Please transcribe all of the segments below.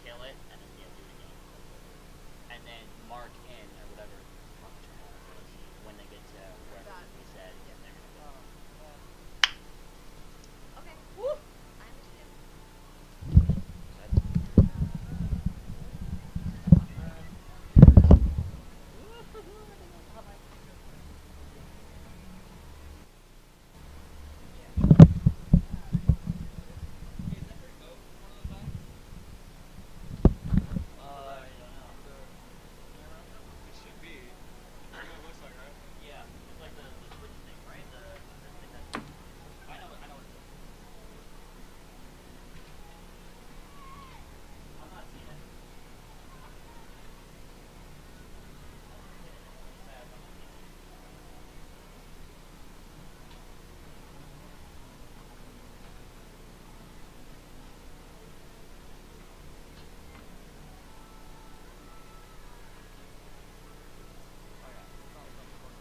kill it, and then yeah, do it again. And then mark in or whatever when they get to wherever we said, and they're gonna go. Okay. Woo! I understand. I don't know. It should be. That's what it looks like, right? Yeah, it's like the switch thing, right? The thing that I know what it is. I'm not seeing it. I don't get it. It's fast. I'm not seeing it. Oh yeah, it's on recording.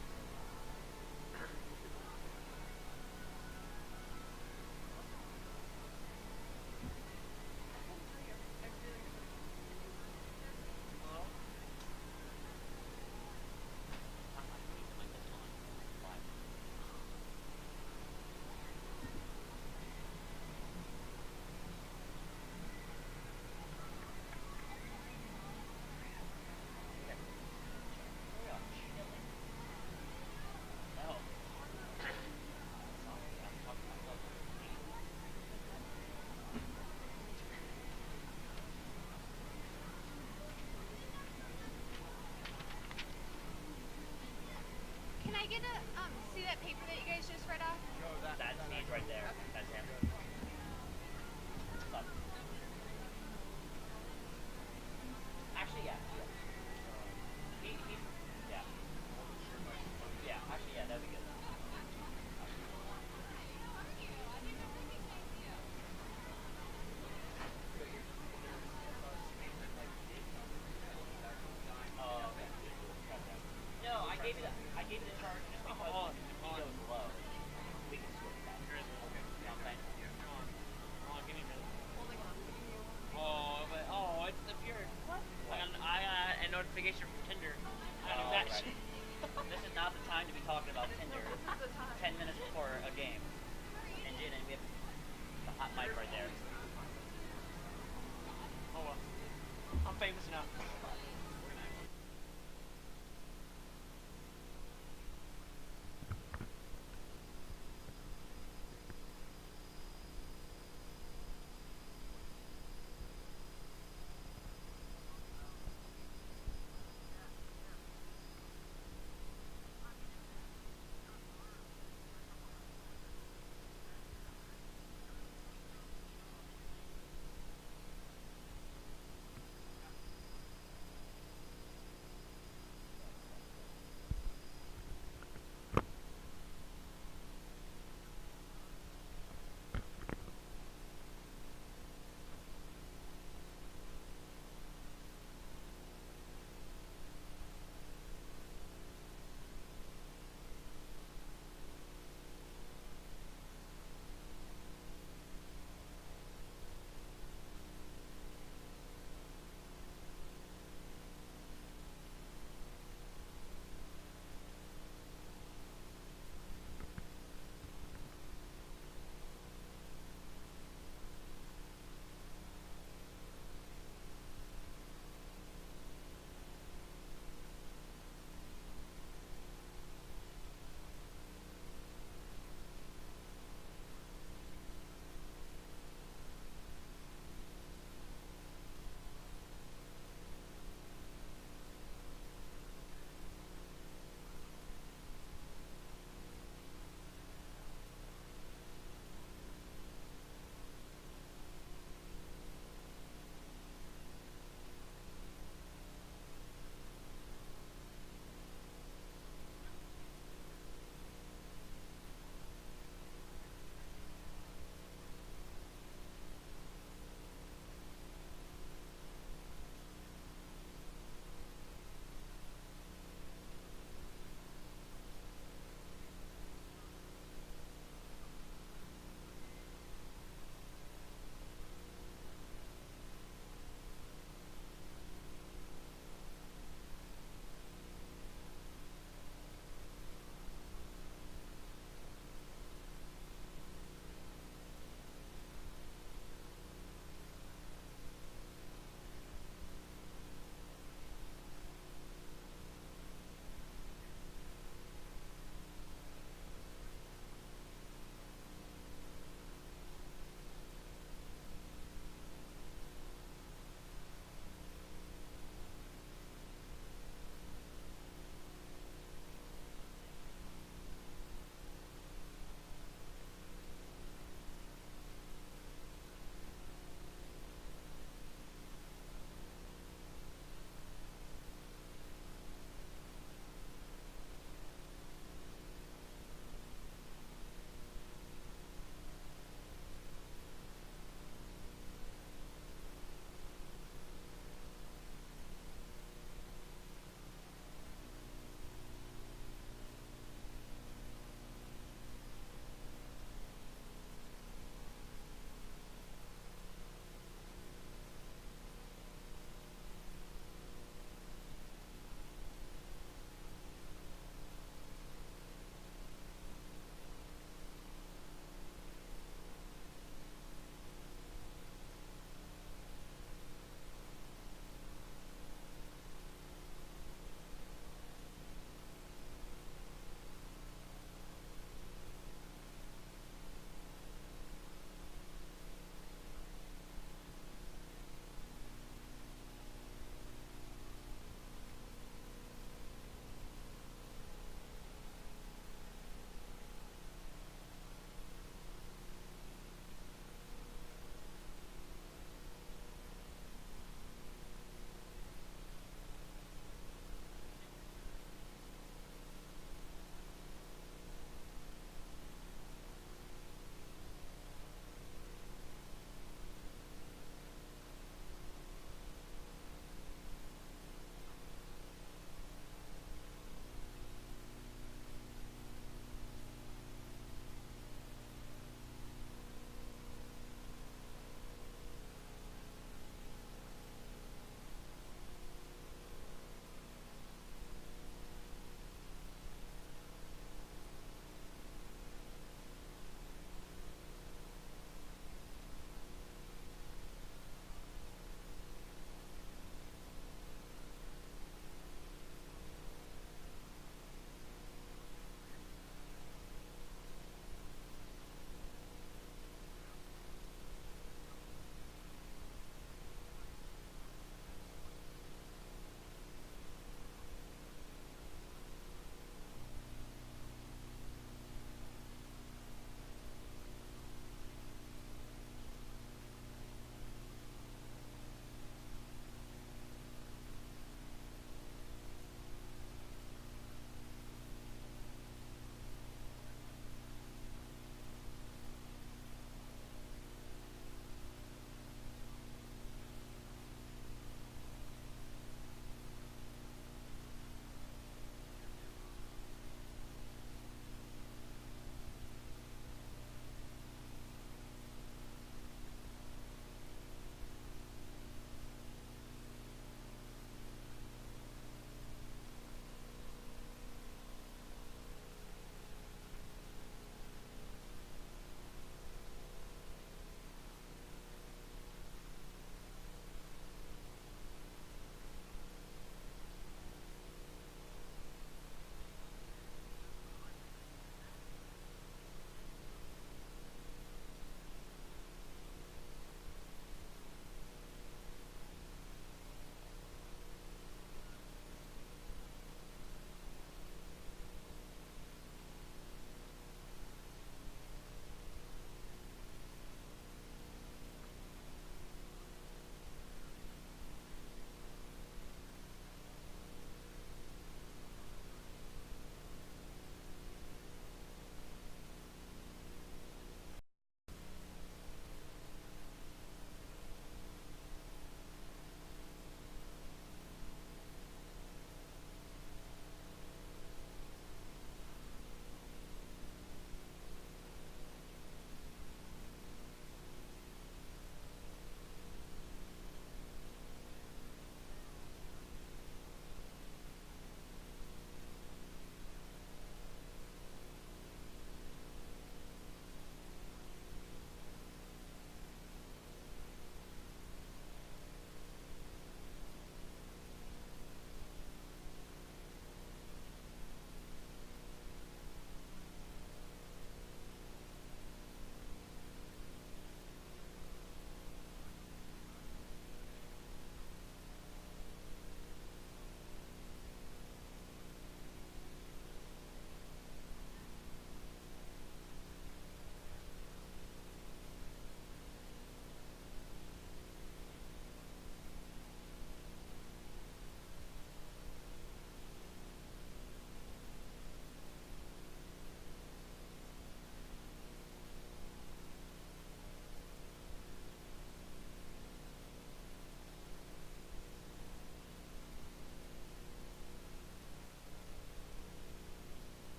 I couldn't tell you. I really couldn't. Hello? I can use it like this on live. Okay. We are chilling. No. Sorry, I'm talking myself into a game. Can I get a see that paper that you guys just read off? No, that. That's he's right there. Okay. That's him. What's up? Actually, yeah. He yeah. Yeah, actually, yeah, that'd be good. Oh, okay. Gotcha. No, I gave you the charge just because Oh, when he on. goes low, we can switch that. Here is okay. You know what I'm saying? Yeah. Come on, give me a minute. Holding on. Can you Oh, but it disappeared. What? I got a notification from Tinder. I knew Oh, that right. shit. This is not the time to be talking about Tinder. This is the time. 10 minutes before a game. And Jaden, we have the hot mic right there. Oh well. I'm famous now.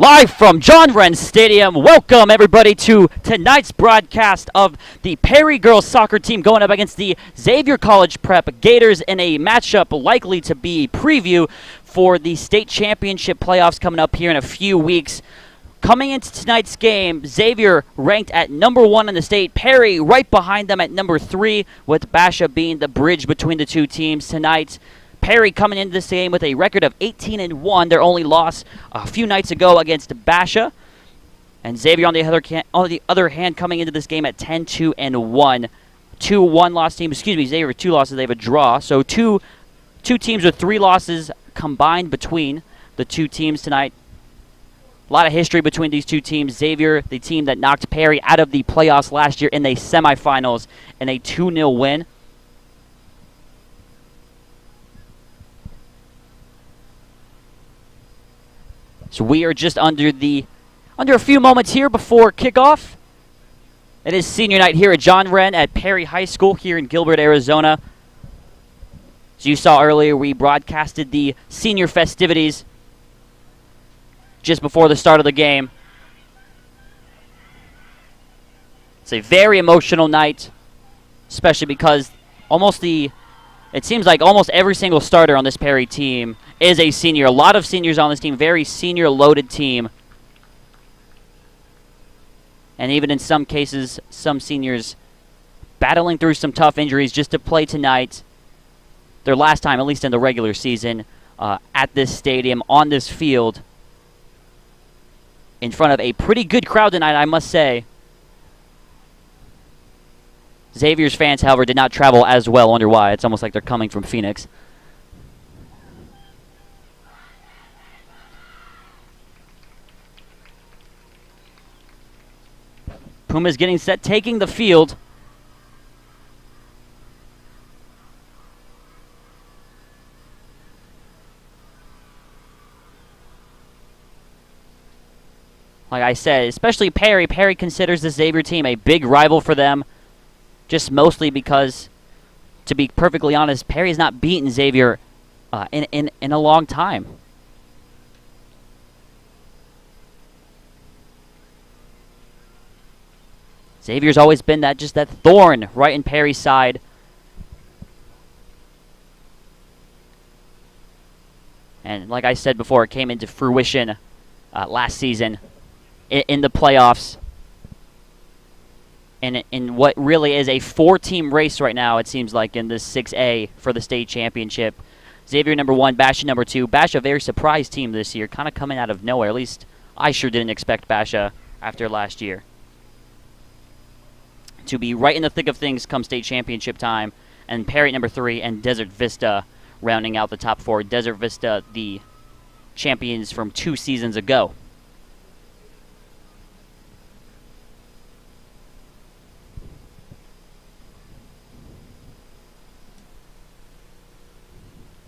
live from John Wren Stadium. Welcome, everybody, to tonight's broadcast of the Perry girls soccer team going up against the Xavier College Prep Gators in a matchup likely to be a preview for the state championship playoffs coming up here in a few weeks. Coming into tonight's game, Xavier ranked at number 1 in the state. Perry right behind them at number 3, with Basha being the bridge between the two teams tonight. Perry coming into this game with a record of 18-1. Their only loss a few nights ago against Basha. And Xavier on the other hand coming into this game at 10-2-1. 2-1 loss team. Excuse me, Xavier with 2 losses. They have a draw. So two teams with 3 losses combined between the two teams tonight. A lot of history between these two teams. Xavier, the team that knocked Perry out of the playoffs last year in the semifinals in a 2-0 win. So we are just under a few moments here before kickoff. It is senior night here at John Wren at Perry High School here in Gilbert, Arizona. As you saw earlier, we broadcasted the senior festivities just before the start of the game. It's a very emotional night, especially because it seems like almost every single starter on this Perry team is a senior. A lot of seniors on this team, very senior-loaded team. And even in some cases, some seniors battling through some tough injuries just to play tonight. Their last time, at least in the regular season, at this stadium, on this field, in front of a pretty good crowd tonight, I must say. Xavier's fans, however, did not travel as well. I wonder why. It's almost like they're coming from Phoenix. Puma's getting set, taking the field. Like I said, especially Perry. Perry considers the Xavier team a big rival for them. Just mostly because, to be perfectly honest, Perry has not beaten Xavier in a long time. Xavier's always been that thorn right in Perry's side. And like I said before, it came into fruition last season in the playoffs. And in what really is a 4-team race right now, it seems like, in the 6A for the state championship. Xavier number 1, Basha number 2. Basha, a very surprise team this year, kind of coming out of nowhere. At least I sure didn't expect Basha after last year to be right in the thick of things come state championship time. And Perry number 3 and Desert Vista rounding out the top 4. Desert Vista, the champions from 2 seasons ago.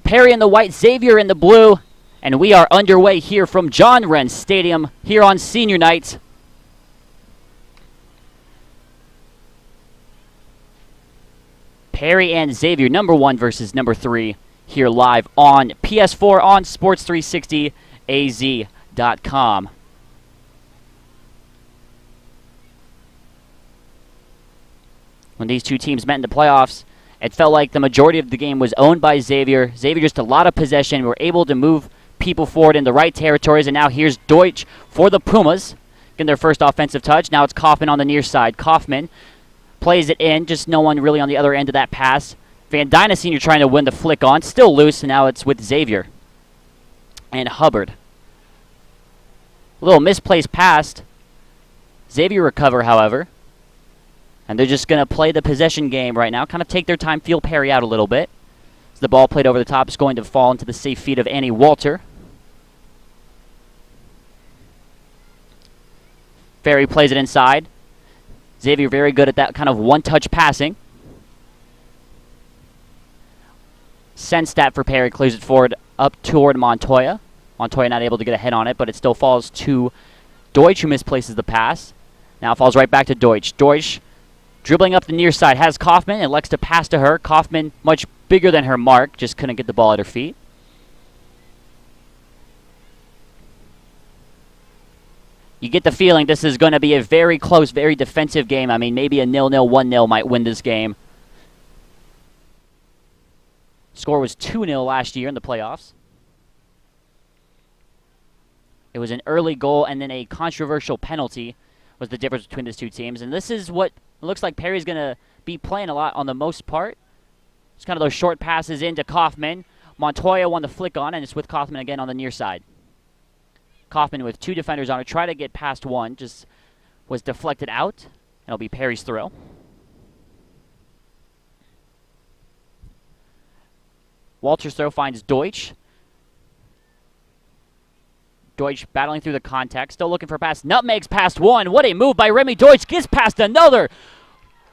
Perry in the white, Xavier in the blue, and we are underway here from John Wren Stadium here on senior night. Perry and Xavier, number 1 versus number 3, here live on PS4 on Sports360az.com. When these two teams met in the playoffs, it felt like the majority of the game was owned by Xavier. Xavier just a lot of possession. We were able to move people forward in the right territories. And now here's Deutsch for the Pumas, getting their first offensive touch. Now it's Kaufman on the near side. Kaufman plays it in. Just no one really on the other end of that pass. Van Dyne Sr. trying to win the flick on. Still loose, and now it's with Xavier. And Hubbard. A little misplaced pass. Xavier recover, however. And they're just going to play the possession game right now. Kind of take their time, feel Perry out a little bit. As the ball played over the top is going to fall into the safe feet of Annie Walter. Ferry plays it inside. Xavier very good at that kind of one-touch passing. Senstat for Perry clears it forward up toward Montoya. Montoya not able to get a head on it, but it still falls to Deutsch, who misplaces the pass. Now it falls right back to Deutsch. Deutsch dribbling up the near side, has Kaufman and elects to pass to her. Kaufman, much bigger than her mark, just couldn't get the ball at her feet. You get the feeling this is going to be a very close, very defensive game. I mean, maybe a 0-0, 1-0 might win this game. Score was 2-0 last year in the playoffs. It was an early goal and then a controversial penalty was the difference between these two teams. And this is what it looks like Perry's going to be playing a lot on the most part. It's kind of those short passes into Kaufman. Montoya won the flick on, and it's with Kaufman again on the near side. Kaufman with two defenders on her, try to get past one, just was deflected out. It'll be Perry's throw. Walter's throw finds Deutsch. Deutsch battling through the contact, still looking for a pass. Nutmegs past one. What a move by Remy Deutsch. Gets past another.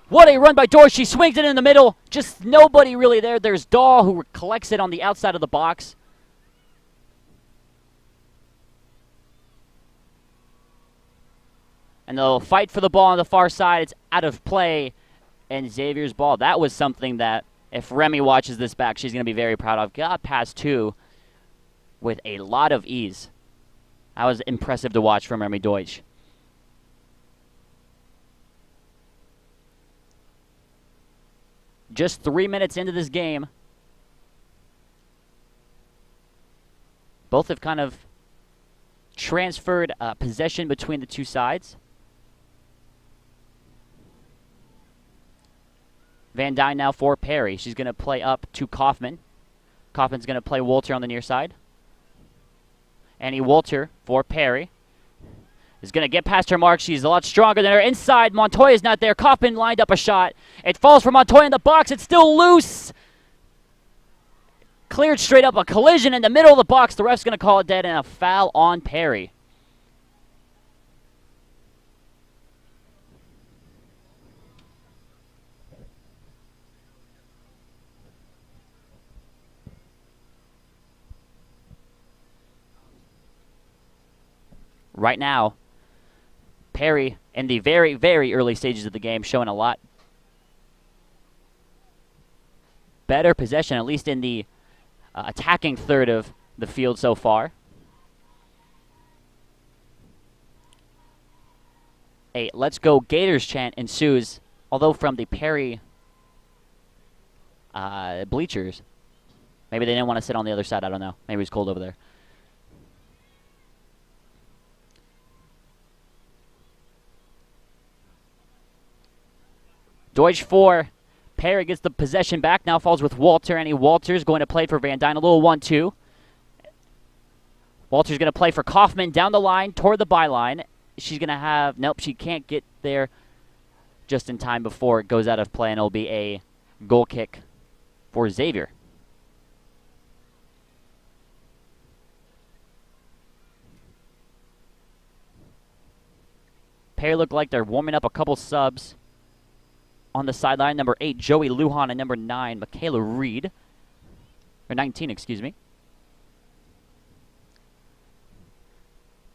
What a run by Deutsch. She swings it in the middle. Just nobody really there. There's Dahl who collects it on the outside of the box. And they'll fight for the ball on the far side. It's out of play. And Xavier's ball. That was something that if Remy watches this back, she's going to be very proud of. Got past two with a lot of ease. That was impressive to watch from Remy Deutsch. Just 3 minutes into this game, both have kind of transferred possession between the two sides. Van Dyne now for Perry. She's going to play up to Kaufman. Kaufman's going to play Walter on the near side. Annie Walter for Perry. Is going to get past her mark. She's a lot stronger than her. Inside, Montoya's not there. Kaufman lined up a shot. It falls for Montoya in the box. It's still loose. Cleared straight up. A collision in the middle of the box. The ref's going to call it dead and a foul on Perry. Right now, Perry, in the very, very early stages of the game, showing a lot better possession, at least in the attacking third of the field so far. A "Let's Go Gators" chant ensues, although from the Perry bleachers. Maybe they didn't want to sit on the other side. I don't know. Maybe it's cold over there. Deutsch 4. Perry gets the possession back. Now falls with Walter. Annie Walters going to play for Van Dyne. A little 1-2. Walters going to play for Kaufman down the line toward the byline. She's going to have... Nope, she can't get there just in time before it goes out of play, and it'll be a goal kick for Xavier. Perry look like they're warming up a couple subs. On the sideline, number 8, Joey Lujan, and number 9, Michaela Reed. Or 19, excuse me.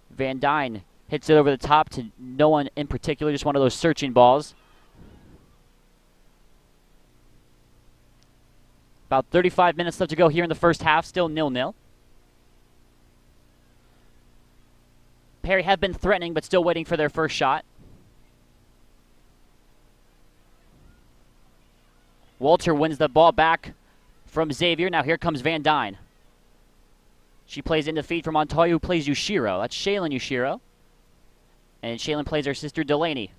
Van Dyne hits it over the top to no one in particular, just one of those searching balls. About 35 minutes left to go here in the first half, still 0-0. Perry have been threatening, but still waiting for their first shot. Walter wins the ball back from Xavier. Now here comes Van Dyne. She plays in the feed for Montoya, who plays Yushiro. That's Shaylin Yushiro. And Shaylin plays her sister Delaney.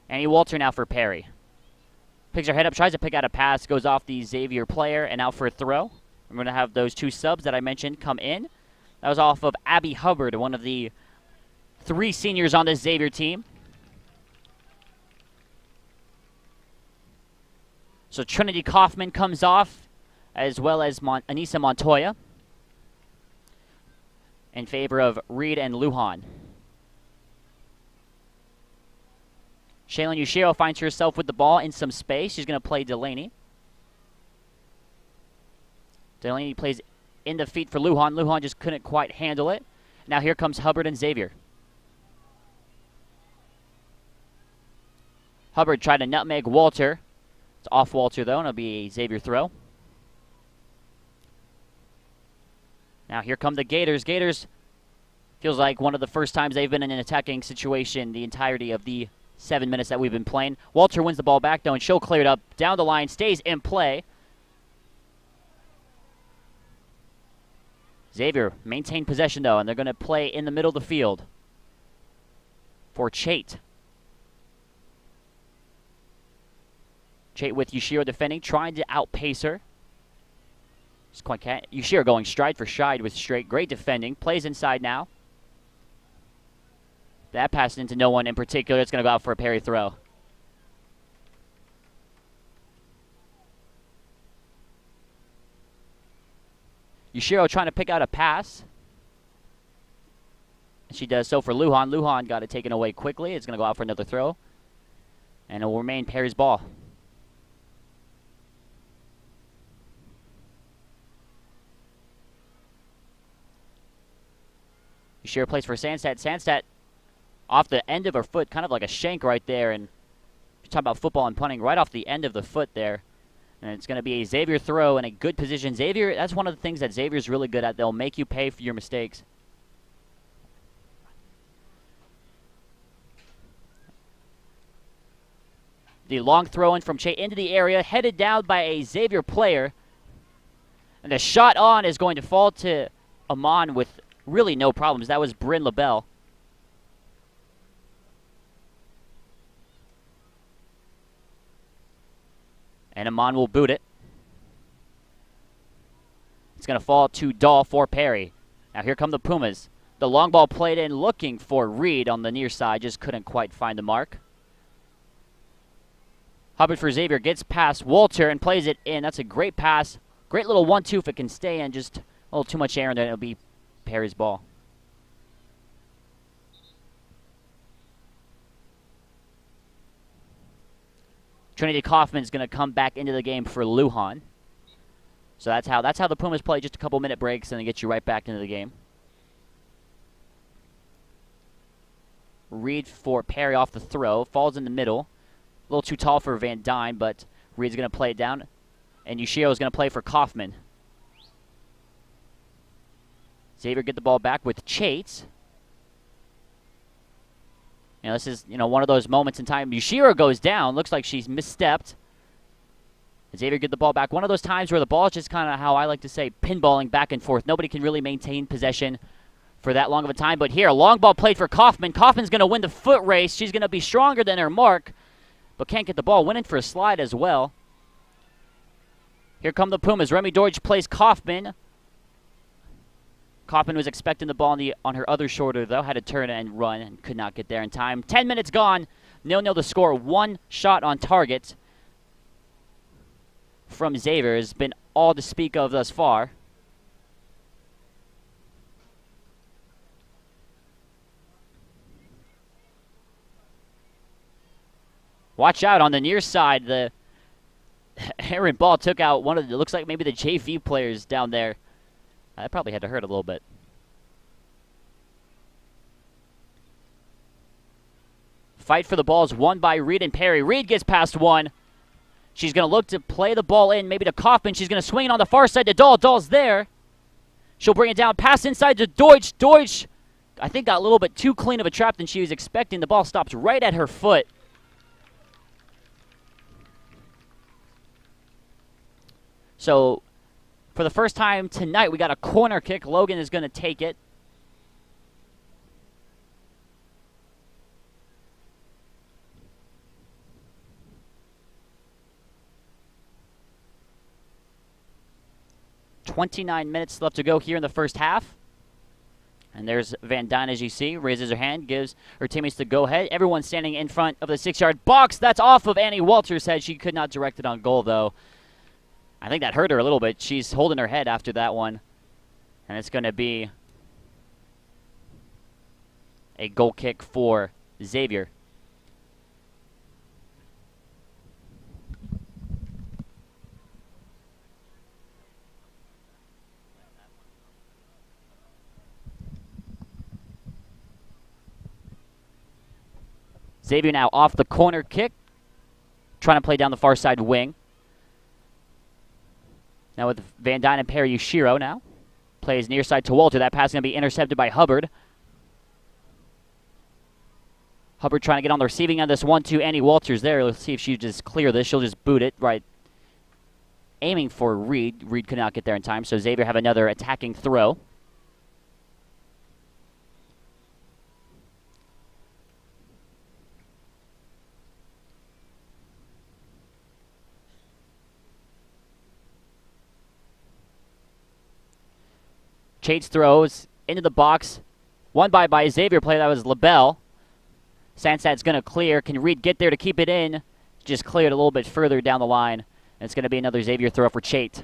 Annie Walter now for Perry. Picks her head up, tries to pick out a pass, goes off the Xavier player, and out for a throw. We're going to have those two subs that I mentioned come in. That was off of Abby Hubbard, one of the 3 seniors on this Xavier team. So Trinity Kaufman comes off, as well as Anissa Montoya, in favor of Reed and Lujan. Shaylin Yushiro finds herself with the ball in some space. She's going to play Delaney. Delaney plays in the feet for Lujan. Lujan just couldn't quite handle it. Now here comes Hubbard and Xavier. Hubbard tried to nutmeg Walter. It's off Walter, though, and it'll be a Xavier throw. Now here come the Gators. Gators feels like one of the first times they've been in an attacking situation the entirety of the 7 minutes that we've been playing. Walter wins the ball back, though, and she'll clear it up. Down the line, stays in play. Xavier maintained possession, though, and they're going to play in the middle of the field for Chait. Chait with Yushiro defending, trying to outpace her. Yushiro going stride for stride with straight. Great defending. Plays inside now. That passed into no one in particular. It's going to go out for a parry throw. Yushiro trying to pick out a pass. She does so for Lujan. Lujan got it taken away quickly. It's going to go out for another throw. And it will remain Perry's ball. Yushiro plays for Sandstedt. Sandstedt off the end of her foot, kind of like a shank right there. And you're talking about football and punting, right off the end of the foot there. And it's going to be a Xavier throw in a good position. Xavier, that's one of the things that Xavier's really good at. They'll make you pay for your mistakes. The long throw in from Che into the area, headed down by a Xavier player. And the shot on is going to fall to Amon with really no problems. That was Bryn LaBelle. And Amon will boot it. It's going to fall to Dahl for Perry. Now here come the Pumas. The long ball played in, looking for Reed on the near side. Just couldn't quite find the mark. Hubbard for Xavier gets past Walter and plays it in. That's a great pass. Great little 1-2 if it can stay in. Just a little too much air, and then it'll be Perry's ball. Trinity Kaufman is going to come back into the game for Lujan. So that's how the Pumas play. Just a couple minute breaks and then get you right back into the game. Reed for Perry off the throw. Falls in the middle. A little too tall for Van Dyne, but Reed's going to play it down. And Yushiro is going to play for Kaufman. Xavier get the ball back with Chait. You know, this is, one of those moments in time. Yushiro goes down. Looks like she's misstepped. Xavier get the ball back. One of those times where the ball is just kind of, how I like to say, pinballing back and forth. Nobody can really maintain possession for that long of a time. But here, a long ball played for Kaufman. Kaufman's going to win the foot race. She's going to be stronger than her mark, but can't get the ball. Went in for a slide as well. Here come the Pumas. Remy Deutsch plays Kaufman. Kaufman was expecting the ball on her other shoulder, though. Had to turn and run and could not get there in time. 10 minutes gone. 0-0 the score. One shot on target from Xavier has been all to speak of thus far. Watch out on the near side. The errant ball took out one of the, looks like maybe the JV players down there. That probably had to hurt a little bit. Fight for the ball is won by Reed and Perry. Reed gets past one. She's going to look to play the ball in, maybe to Kaufman. She's going to swing it on the far side to Dahl. Dahl's there. She'll bring it down. Pass inside to Deutsch. Deutsch, I think, got a little bit too clean of a trap than she was expecting. The ball stops right at her foot. So, for the first time tonight, we got a corner kick. Logan is going to take it. .29 minutes left to go here in the first half. And there's Van Dyne, as you see, raises her hand, gives her teammates the go-ahead. Everyone standing in front of the 6-yard box. That's off of Annie Walter's head. She could not direct it on goal, though. I think that hurt her a little bit. She's holding her head after that one. And it's going to be a goal kick for Xavier. Xavier now off the corner kick, trying to play down the far side wing. Now with Van Dyne and Perry Yushiro now. Plays near side to Walter. That pass is going to be intercepted by Hubbard. Hubbard trying to get on the receiving end of this 1-2. Annie Walters there. Let's see if she just clear this. She'll just boot it right. Aiming for Reed. Reed could not get there in time, so Xavier have another attacking throw. Chates throws into the box. One by Xavier play. That was LaBelle. Sandstad's going to clear. Can Reed get there to keep it in? Just cleared a little bit further down the line. And it's going to be another Xavier throw for Chait.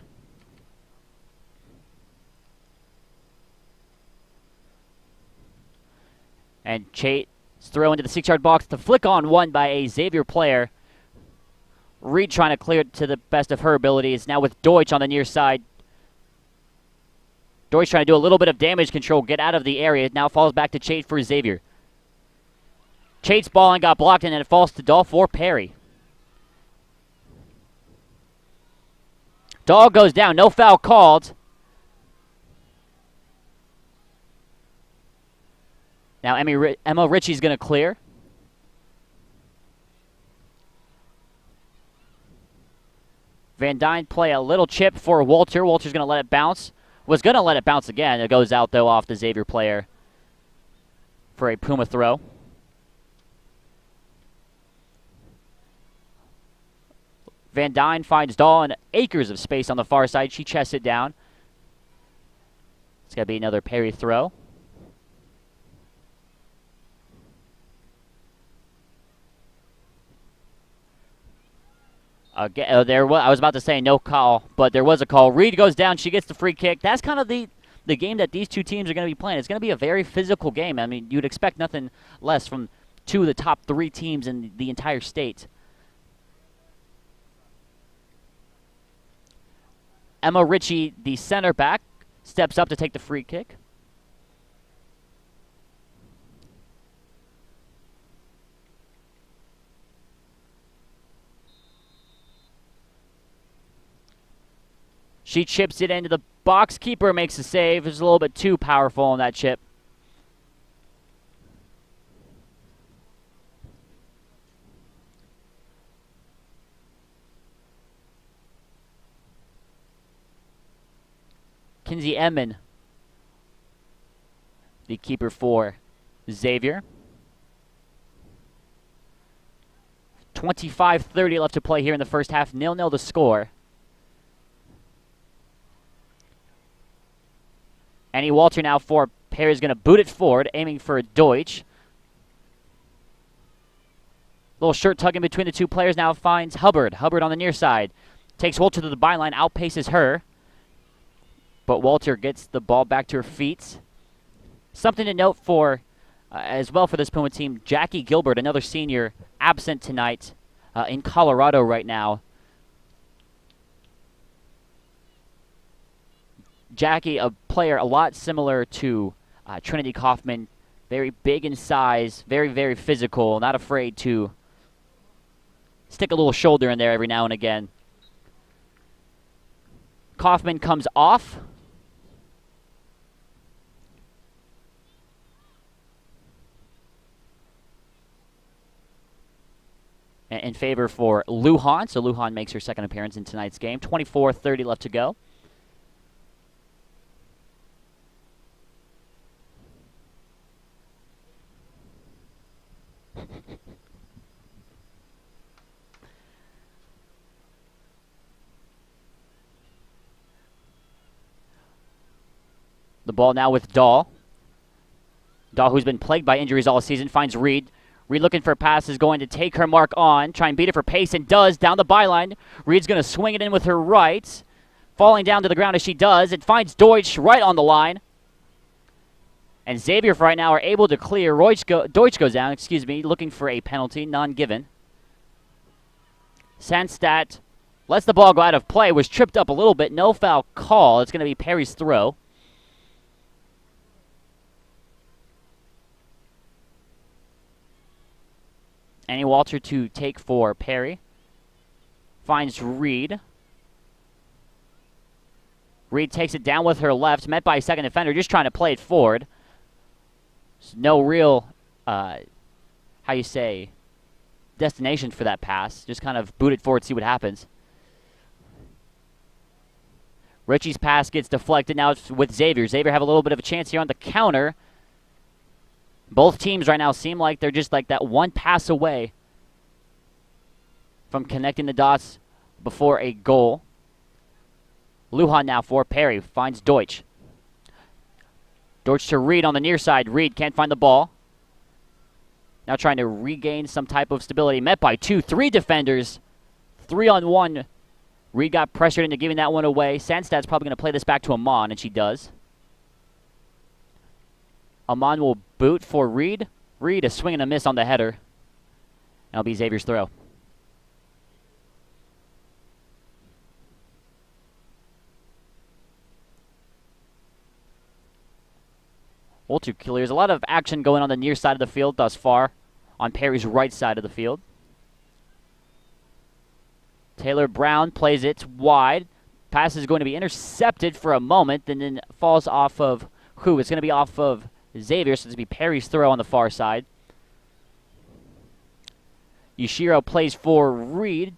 And Chait's throw into the 6-yard box to flick on one by a Xavier player. Reed trying to clear it to the best of her abilities. Now with Deutsch on the near side. Deutsch trying to do a little bit of damage control, get out of the area. Now falls back to Chait for Xavier. Chait's ball and got blocked, and then it falls to Dahl for Perry. Dahl goes down, no foul called. Now Emma Ritchie's going to clear. Van Dyne play a little chip for Walter. Walter's going to let it bounce. Was going to let it bounce again. It goes out, though, off the Xavier player for a Puma throw. Van Dyne finds Dahl in acres of space on the far side. She chests it down. It's going to be another Perry throw. I was about to say no call, but there was a call. Reed goes down. She gets the free kick. That's kind of the game that these two teams are going to be playing. It's going to be a very physical game. I mean, you'd expect nothing less from two of the top 3 teams in the entire state. Emma Ritchie, the center back, steps up to take the free kick. She chips it into the box. Keeper makes a save. It's a little bit too powerful on that chip. Kinsey Edmond, the keeper for Xavier. 25:30 left to play here in the first half. 0-0 the score. Annie Walter now for Perry's going to boot it forward, aiming for Deutsch. Little shirt tugging between the two players now finds Hubbard. Hubbard on the near side. Takes Walter to the byline, outpaces her. But Walter gets the ball back to her feet. Something to note for, as well for this Puma team, Jackie Gilbert, another senior, absent tonight in Colorado right now. Jackie, a player a lot similar to Trinity Kaufman, very big in size, very, very physical, not afraid to stick a little shoulder in there every now and again. Kaufman comes off. In favor for Lujan, so Lujan makes her second appearance in tonight's game. 24:30 left to go. The ball now with Dahl. Dahl, who's been plagued by injuries all season, finds Reed. Reed looking for a pass, is going to take her mark on, try and beat it for pace, and does, down the byline. Reed's going to swing it in with her right. Falling down to the ground as she does. It finds Deutsch right on the line. And Xavier, for right now, are able to clear. Deutsch goes down, looking for a penalty, none given. Sandstad lets the ball go out of play, was tripped up a little bit, no foul call. It's going to be Perry's throw. Annie Walter to take for Perry. Finds Reed. Reed takes it down with her left, met by a second defender, just trying to play it forward. There's no real, destination for that pass. Just kind of boot it forward, see what happens. Richie's pass gets deflected. Now it's with Xavier. Xavier have a little bit of a chance here on the counter. Both teams right now seem like they're just like that one pass away from connecting the dots before a goal. Lujan now for Perry. Finds Deutsch. Deutsch to Reed on the near side. Reed can't find the ball. Now trying to regain some type of stability. Met by 2-3 defenders. 3-on-1. Reed got pressured into giving that one away. Sandstad's probably going to play this back to Amon, and she does. Amon will boot for Reed. Reed, a swing and a miss on the header. That'll be Xavier's throw. Wolter clears. A lot of action going on the near side of the field thus far, on Perry's right side of the field. Taylor Brown plays it wide. Pass is going to be intercepted for a moment, and then falls off of who? It's going to be off of Xavier, so it's going to be Perry's throw on the far side. Yushiro plays for Reed.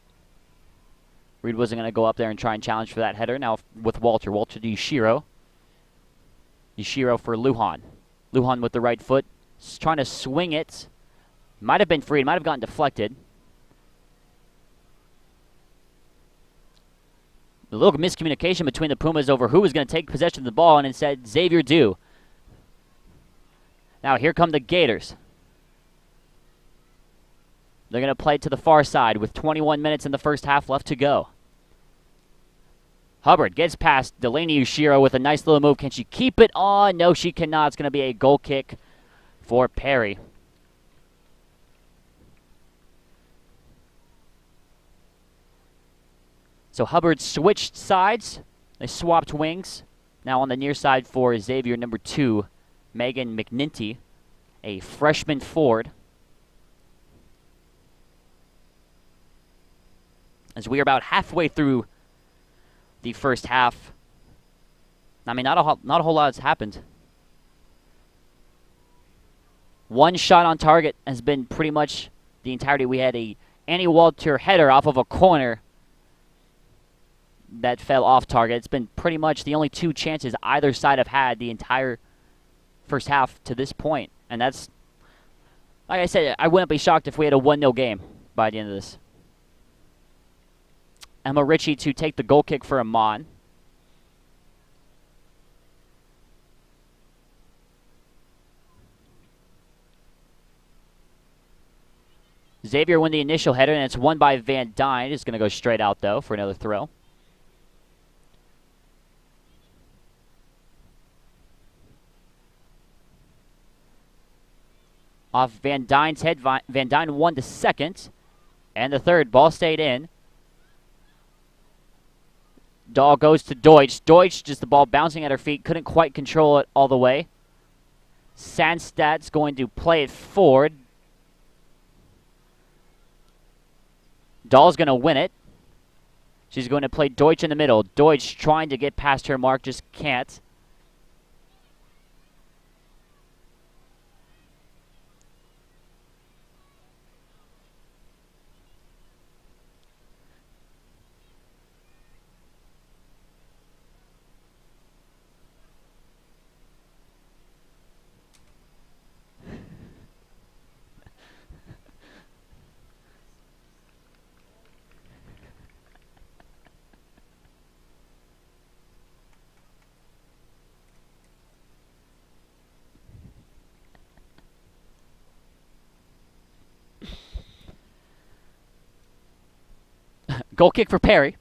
Reed wasn't going to go up there and try and challenge for that header. Now with Walter. Walter to Yushiro. Yushiro for Lujan. Lujan with the right foot. Trying to swing it. Might have been free. Might have gotten deflected. A little miscommunication between the Pumas over who was going to take possession of the ball, and instead Xavier do. Now here come the Gators. They're going to play to the far side with 21 minutes in the first half left to go. Hubbard gets past Delaney Yushiro with a nice little move. Can she keep it on? No, she cannot. It's going to be a goal kick for Perry. So Hubbard switched sides. They swapped wings. Now on the near side for Xavier, number 2, Megan McNinty, a freshman forward. As we are about halfway through the first half. I mean, not a whole lot has happened. One shot on target has been pretty much the entirety. We had a Annie Walter header off of a corner that fell off target. It's been pretty much the only 2 chances either side have had the entire first half to this point. And that's, like I said, I wouldn't be shocked if we had a 1-0 game by the end of this. Emma Ritchie to take the goal kick for Amon. Xavier won the initial header, and it's won by Van Dyne. It's going to go straight out, though, for another throw. Off Van Dyne's head, Van Dyne won the second, and the third. Ball stayed in. Dahl goes to Deutsch. Deutsch, just the ball bouncing at her feet, couldn't quite control it all the way. Sandstad's going to play it forward. Dahl's going to win it. She's going to play Deutsch in the middle. Deutsch trying to get past her mark, just can't. Goal kick for Perry.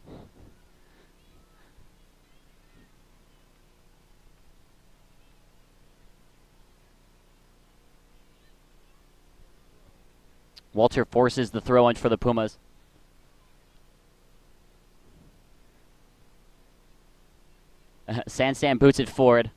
Walter forces the throw-in for the Pumas. Sandstam boots it forward.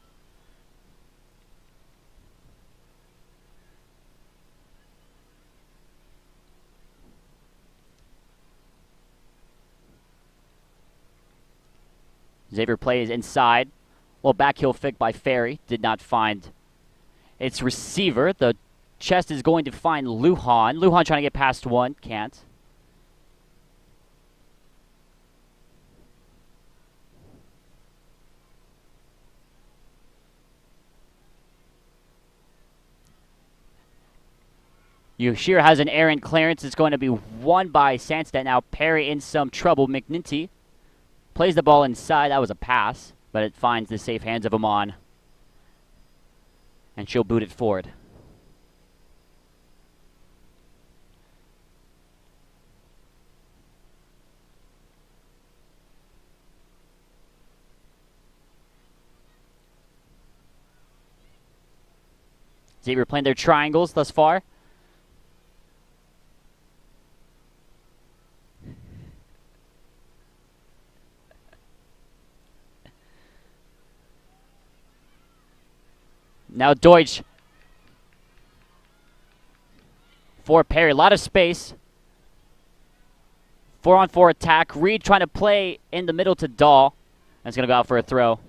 Xavier plays inside. Little back heel flick by Ferry. Did not find its receiver. The chest is going to find Lujan. Lujan trying to get past one. Can't. Yushiro has an errant clearance. It's going to be won by Sandstedt. Now Perry in some trouble. McNinty plays the ball inside. That was a pass, but it finds the safe hands of Amon. And she'll boot it forward. Xavier playing their triangles thus far. Now Deutsch for Perry. A lot of space. 4-on-4 attack. Reed trying to play in the middle to Dahl. That's going to go out for a throw.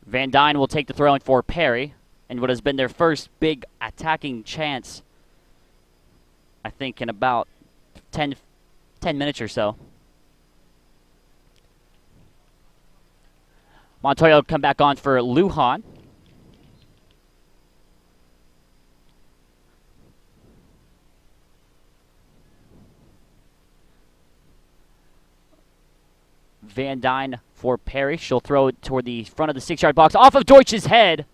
Van Dyne will take the throw in for Perry. And what has been their first big attacking chance, I think, in about 10 minutes or so. Montoya will come back on for Lujan. Van Dyne for Perry. She'll throw it toward the front of the 6-yard box. Off of Deutsch's head.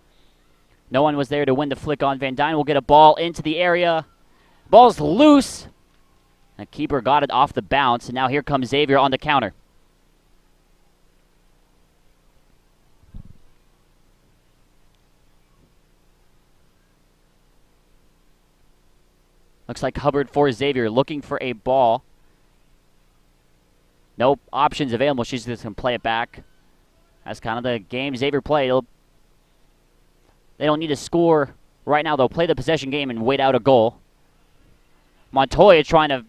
No one was there to win the flick on. Van Dyne will get a ball into the area. Ball's loose. The keeper got it off the bounce. And now here comes Xavier on the counter. Looks like Hubbard for Xavier looking for a ball. Nope, options available. She's just going to play it back. That's kind of the game Xavier played. They don't need to score right now. They'll play the possession game and wait out a goal. Montoya trying to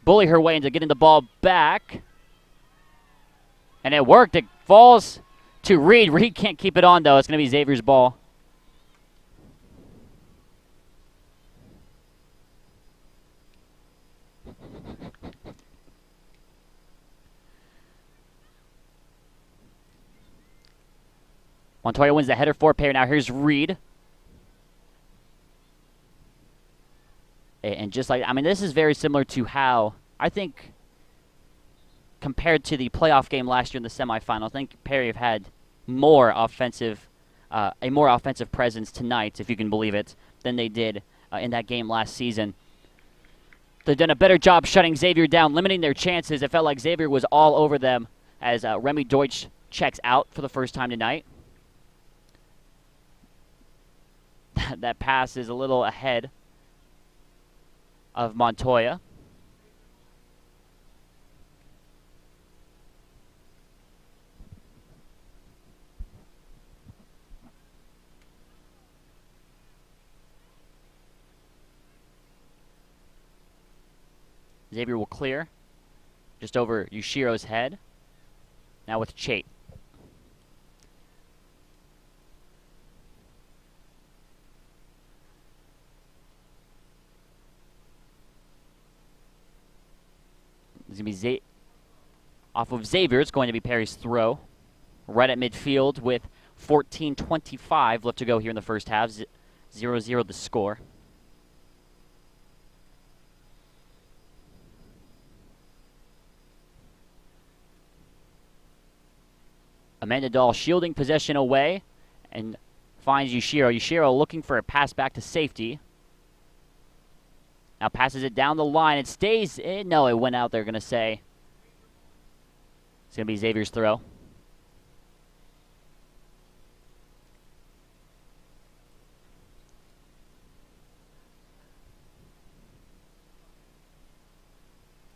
bully her way into getting the ball back. And it worked. It falls to Reed. Reed can't keep it on, though. It's going to be Xavier's ball. Montoya wins the header for Perry. Now here's Reed. And just like, I mean, this is very similar to how, I think, compared to the playoff game last year in the semifinal, I think Perry have had more offensive, a more offensive presence tonight, if you can believe it, than they did in that game last season. They've done a better job shutting Xavier down, limiting their chances. It felt like Xavier was all over them as Remy Deutsch checks out for the first time tonight. That pass is a little ahead of Montoya. Xavier will clear just over Yushiro's head. Now with Chait. It's going to be off of Xavier. It's going to be Perry's throw. Right at midfield with 14:25 left to go here in the first half. 0-0 the score. Amanda Dahl shielding possession away and finds Yushiro. Yushiro looking for a pass back to safety. Now passes it down the line. It stays in. No, it went out, they're going to say. It's going to be Xavier's throw.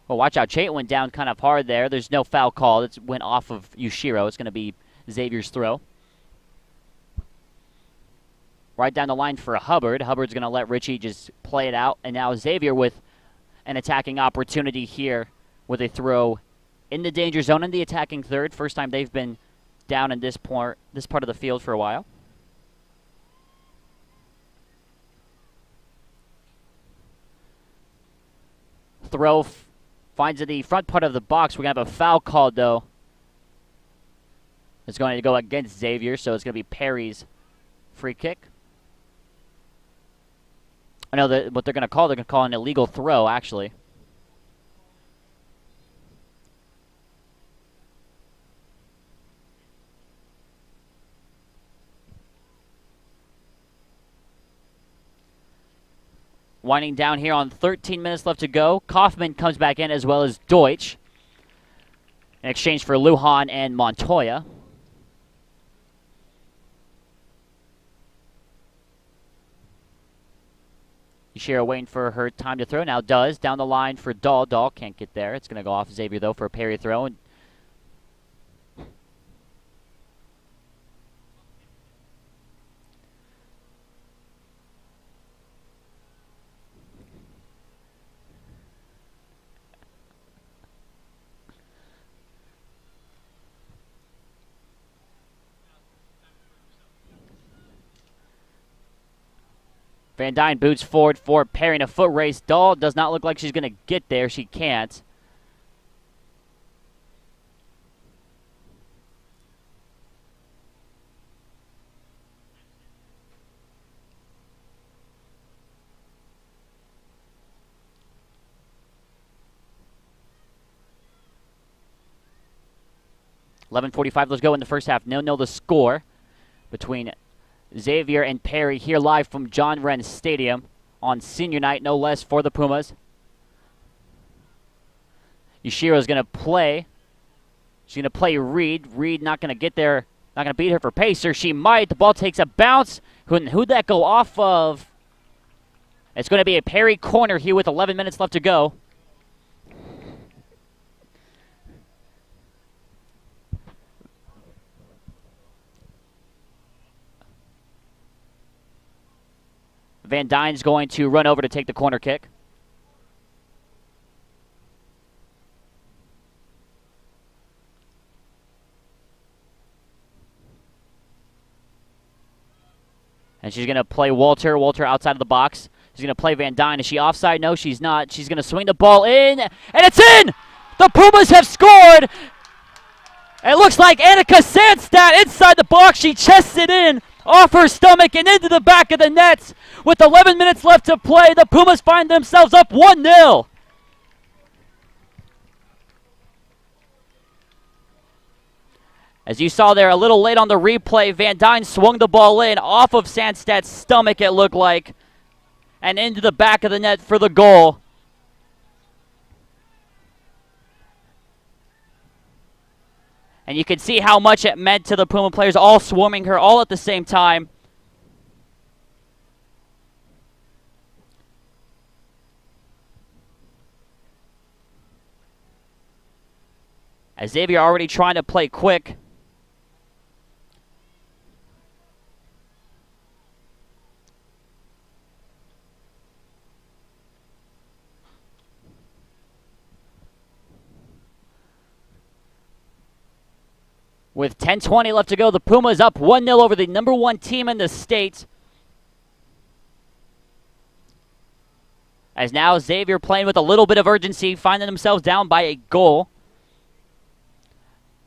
Well, watch out. Chait went down kind of hard there. There's no foul call. It went off of Yushiro. It's going to be Xavier's throw. Right down the line for Hubbard. Hubbard's going to let Richie just play it out. And now Xavier with an attacking opportunity here with a throw in the danger zone in the attacking third. First time they've been down in this part of the field for a while. Throw finds it the front part of the box. We're going to have a foul called, though. It's going to go against Xavier, so it's going to be Perry's free kick. I know that what they're going to call an illegal throw, actually. Winding down here on 13 minutes left to go. Kaufman comes back in as well as Deutsch in exchange for Lujan and Montoya. Ishiro waiting for her time to throw. Now does. Down the line for Dahl. Dahl can't get there. It's going to go off Xavier, though, for a parry throw. And Van Dyne boots forward for Perry in a foot race. Dahl does not look like she's going to get there. She can't. $11:45, let's go in the first half. 0-0 the score between Xavier and Perry here live from John Wren Stadium on senior night, no less, for the Pumas. Yashiro's going to play. She's going to play Reed. Reed not going to get there, not going to beat her for pace, or she might. The ball takes a bounce. Who'd that go off of? It's going to be a Perry corner here with 11 minutes left to go. Van Dyne's going to run over to take the corner kick. And she's going to play Walter. Walter outside of the box. She's going to play Van Dyne. Is she offside? No, she's not. She's going to swing the ball in. And it's in! The Pumas have scored! It looks like Annika Sandstad inside the box. She chests it in off her stomach and into the back of the net. With 11 minutes left to play, the Pumas find themselves up 1-0. As you saw there, a little late on the replay, Van Dyne swung the ball in off of Sandstad's stomach, it looked like, and into the back of the net for the goal. And you can see how much it meant to the Puma players, all swarming her all at the same time. As Xavier already trying to play quick. With 10:20 left to go, the Pumas up 1-0 over the number one team in the state. As now Xavier playing with a little bit of urgency, finding themselves down by a goal.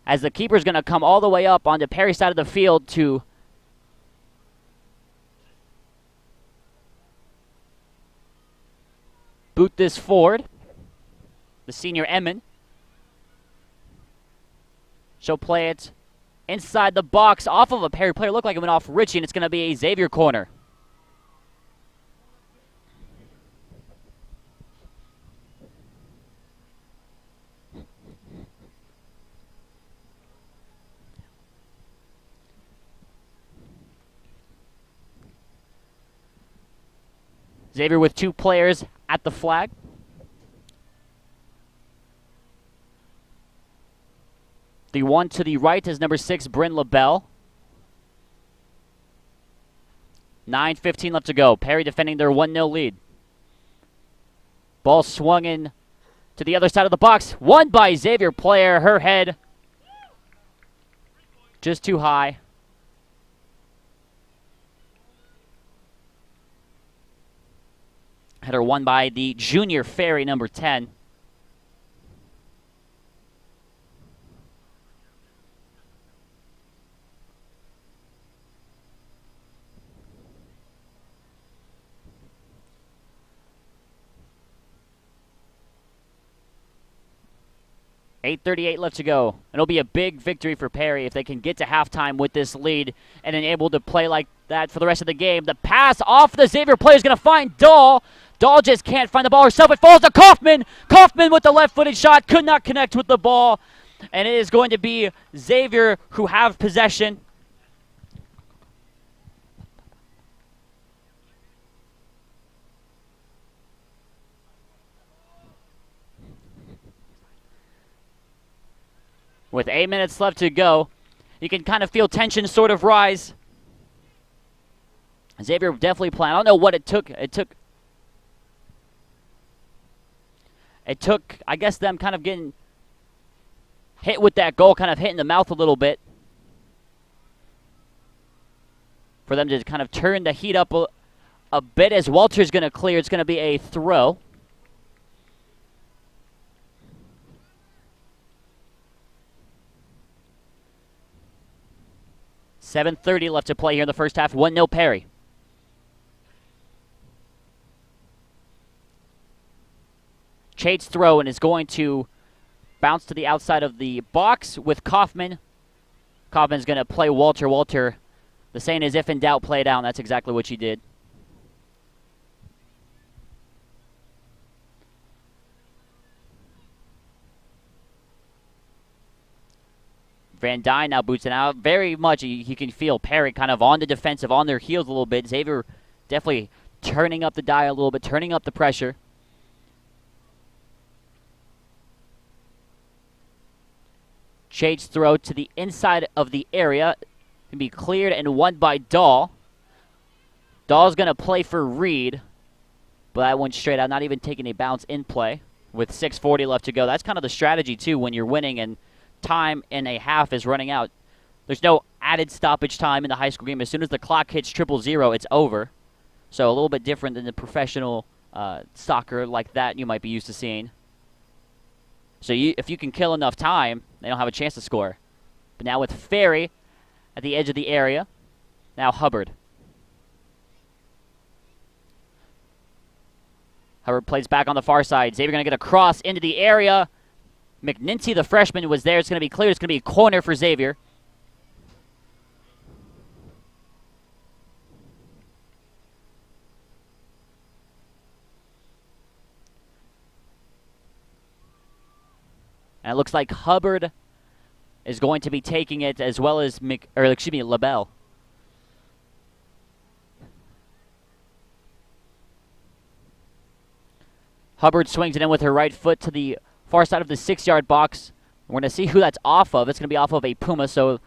As the keeper's going to come all the way up on the Perry side of the field to boot this forward. The senior Emmon. She'll play it inside the box off of a Perry player. Looked like it went off Richie, and it's going to be a Xavier corner. Xavier with two players at the flag. The one to the right is number 6, Bryn LaBelle. 9:15 left to go. Perry defending their 1-0 lead. Ball swung in to the other side of the box. Won by Xavier player. Her head Just too high. Header won by the junior Ferry, number 10. .8:38 left to go. It'll be a big victory for Perry if they can get to halftime with this lead and then able to play like that for the rest of the game. The pass off the Xavier player is going to find Dahl. Dahl just can't find the ball herself. It falls to Kaufman. Kaufman with the left-footed shot could not connect with the ball. And it is going to be Xavier who have possession. With 8 minutes left to go, you can kind of feel tension sort of rise. Xavier definitely playing. I don't know what it took. It took, I guess, them kind of getting hit with that goal, kind of hitting the mouth a little bit, for them to kind of turn the heat up a bit as Walter's going to clear. It's going to be a throw. .7:30 left to play here in the first half. 1-0 Perry. Chade's throw and is going to bounce to the outside of the box with Kaufman. Kaufman's going to play Walter. Walter, the saying is, if in doubt, play down. That's exactly what she did. Van Dyne now boots it out. Very much you can feel Perry kind of on the defensive, on their heels a little bit. Xavier definitely turning up the dial a little bit, turning up the pressure. Chade's throw to the inside of the area can be cleared and won by Dahl. Dahl's going to play for Reed, but that went straight out, not even taking a bounce in play with 6:40 left to go. That's kind of the strategy, too, when you're winning and time in a half is running out. There's no added stoppage time in the high school game. As soon as the clock hits 0:00, it's over. So a little bit different than the professional soccer like that you might be used to seeing. So if you can kill enough time, they don't have a chance to score. But now with Ferry at the edge of the area, now Hubbard. Hubbard plays back on the far side. Xavier going to get a cross into the area. McNinty, the freshman, was there. It's going to be cleared. It's going to be a corner for Xavier. And it looks like Hubbard is going to be taking it, as well as LaBelle. Hubbard swings it in with her right foot to the far side of the 6-yard box. We're going to see who that's off of. It's going to be off of a Puma, so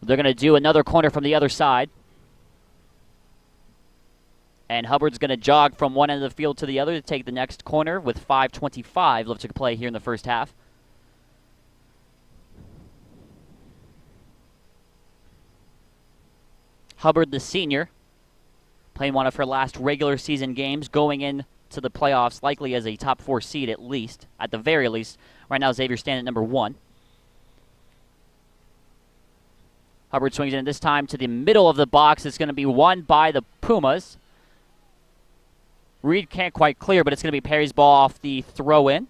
they're going to do another corner from the other side. And Hubbard's going to jog from one end of the field to the other to take the next corner with 5:25 left to play here in the first half. Hubbard, the senior, playing one of her last regular season games, going in to the playoffs, likely as a top 4 seed at least, at the very least. Right now, Xavier standing at number 1. Hubbard swings in this time to the middle of the box. It's going to be won by the Pumas. Reed can't quite clear, but it's going to be Perry's ball off the throw-in.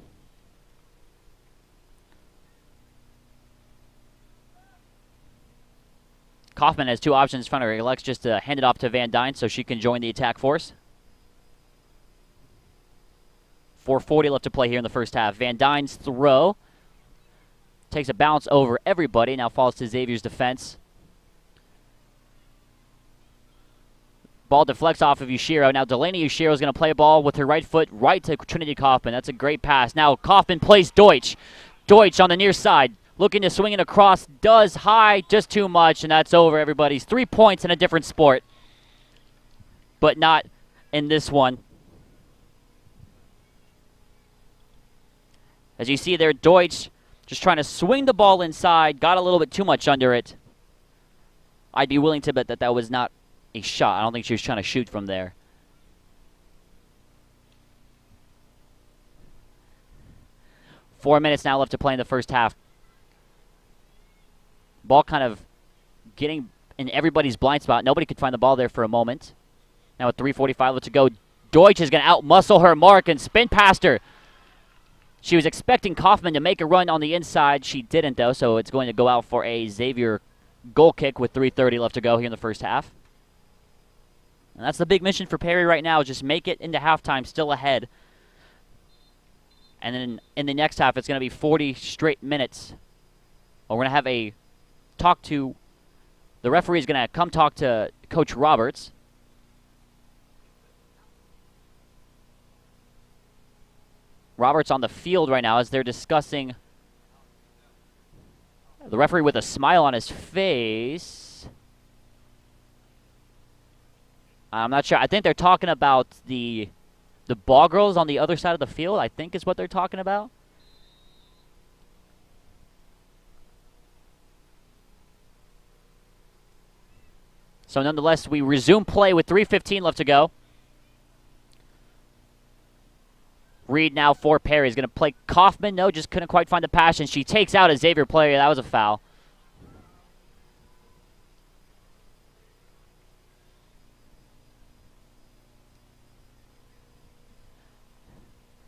Kaufman has 2 options in front of her. He elects just to hand it off to Van Dyne so she can join the attack force. 4:40 left to play here in the first half. Van Dyne's throw takes a bounce over everybody. Now falls to Xavier's defense. Ball deflects off of Ushiro. Now Delaney Ushiro is going to play a ball with her right foot right to Trinity Kaufman. That's a great pass. Now Kaufman plays Deutsch. Deutsch on the near side. Looking to swing it across. Does high. Just too much. And that's over, everybody's 3 points in a different sport. But not in this one. As you see there, Deutsch just trying to swing the ball inside. Got a little bit too much under it. I'd be willing to bet that that was not a shot. I don't think she was trying to shoot from there. Four minutes now left to play in the first half. Ball kind of getting in everybody's blind spot. Nobody could find the ball there for a moment. Now with 3:45 left to go, Deutsch is going to outmuscle her mark and spin past her. She was expecting Kaufman to make a run on the inside. She didn't, though, so it's going to go out for a Xavier goal kick with 3:30 left to go here in the first half. And that's the big mission for Perry right now, just make it into halftime still ahead. And then in the next half, it's going to be 40 straight minutes. We're going to have a talk to, the referee is going to come talk to Coach Roberts. Roberts on the field right now as they're discussing. The referee with a smile on his face. I'm not sure. I think they're talking about the ball girls on the other side of the field, I think is what they're talking about. So nonetheless, we resume play with 3:15 left to go. Reed now for Perry is going to play Kaufman. No, just couldn't quite find the passion. She takes out a Xavier player. That was a foul.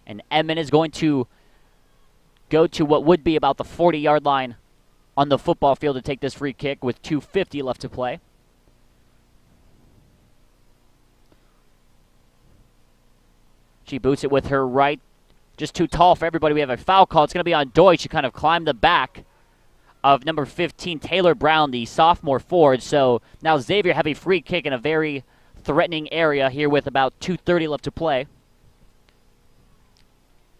And Edmond is going to go to what would be about the 40-yard line on the football field to take this free kick with 2:50 left to play. She boots it with her right. Just too tall for everybody. We have a foul call. It's going to be on Deutsch. She kind of climbed the back of number 15, Taylor Brown, the sophomore forward. So now Xavier have a free kick in a very threatening area here with about 2:30 left to play.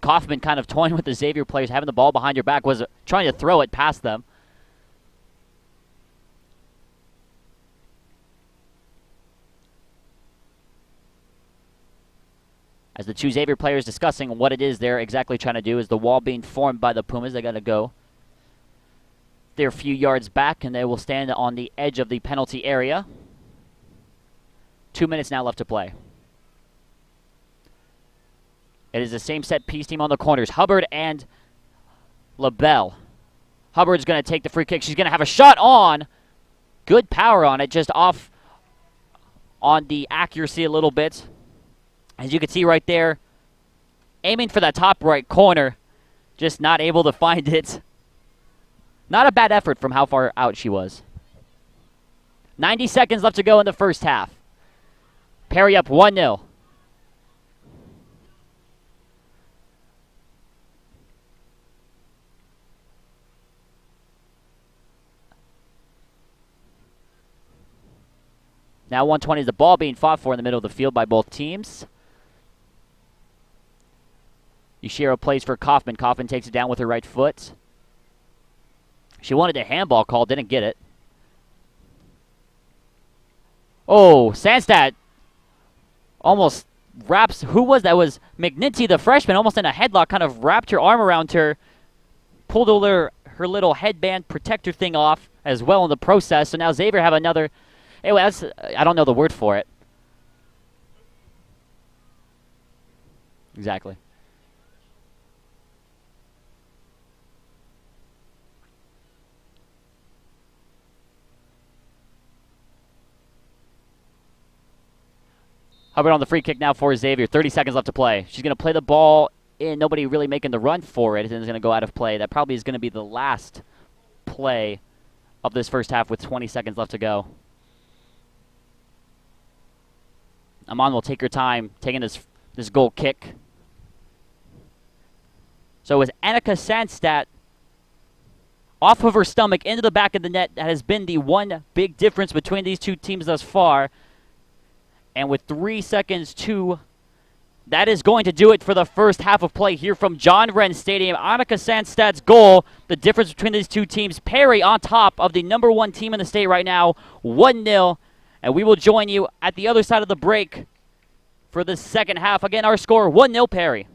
Kaufman kind of toying with the Xavier players, having the ball behind your back, was trying to throw it past them. As the two Xavier players discussing what it is they're exactly trying to do, is the wall being formed by the Pumas. They got to go. They're a few yards back, and they will stand on the edge of the penalty area. 2 minutes now left to play. It is the same set piece team on the corners, Hubbard and LaBelle. Hubbard's going to take the free kick. She's going to have a shot on. Good power on it, just off on the accuracy a little bit. As you can see right there, aiming for that top right corner, just not able to find it. Not a bad effort from how far out she was. 90 seconds left to go in the first half. Perry up 1-0. Now 120 is the ball being fought for in the middle of the field by both teams. Ishiro plays for Kaufman. Kaufman takes it down with her right foot. She wanted a handball call, didn't get it. Oh, Sandstad almost wraps, who was that? Was McNinty, the freshman, almost in a headlock, kind of wrapped her arm around her, pulled her little headband protector thing off as well in the process. So now Xavier have another. Anyway, that's, I don't know the word for it. Exactly. Hubbard on the free kick now for Xavier. 30 seconds left to play. She's going to play the ball in. Nobody really making the run for it, and it's going to go out of play. That probably is going to be the last play of this first half with 20 seconds left to go. Amon will take her time taking this goal kick. So it was Annika Sandstad off of her stomach into the back of the net. That has been the one big difference between these two teams thus far. And with 3 seconds to, that is going to do it for the first half of play here from John Wren Stadium. Annika Sandstad's goal, the difference between these two teams. Perry on top of the number one team in the state right now, 1-0. And we will join you at the other side of the break for the second half. Again, our score, 1-0 Perry.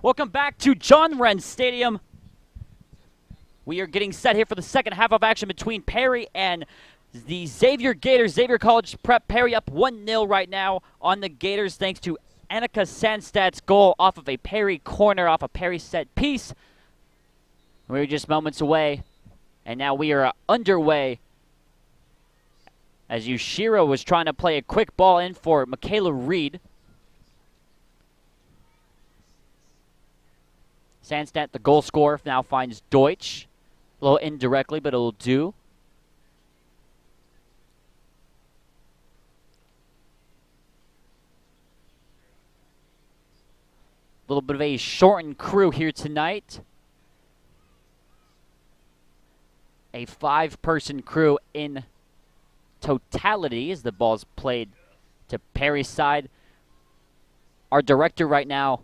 Welcome back to John Wren Stadium. We are getting set here for the second half of action between Perry and the Xavier Gators. Xavier College Prep. Perry up 1-0 right now on the Gators thanks to Annika Sandstad's goal off of a Perry corner, off a Perry set piece. We were just moments away, and now we are underway as Yushiro was trying to play a quick ball in for Michaela Reed. Sandstad, the goal scorer, now finds Deutsch. A little indirectly, but it'll do. A little bit of a shortened crew here tonight. A 5-person crew in totality as the ball's played to Perry's side. Our director right now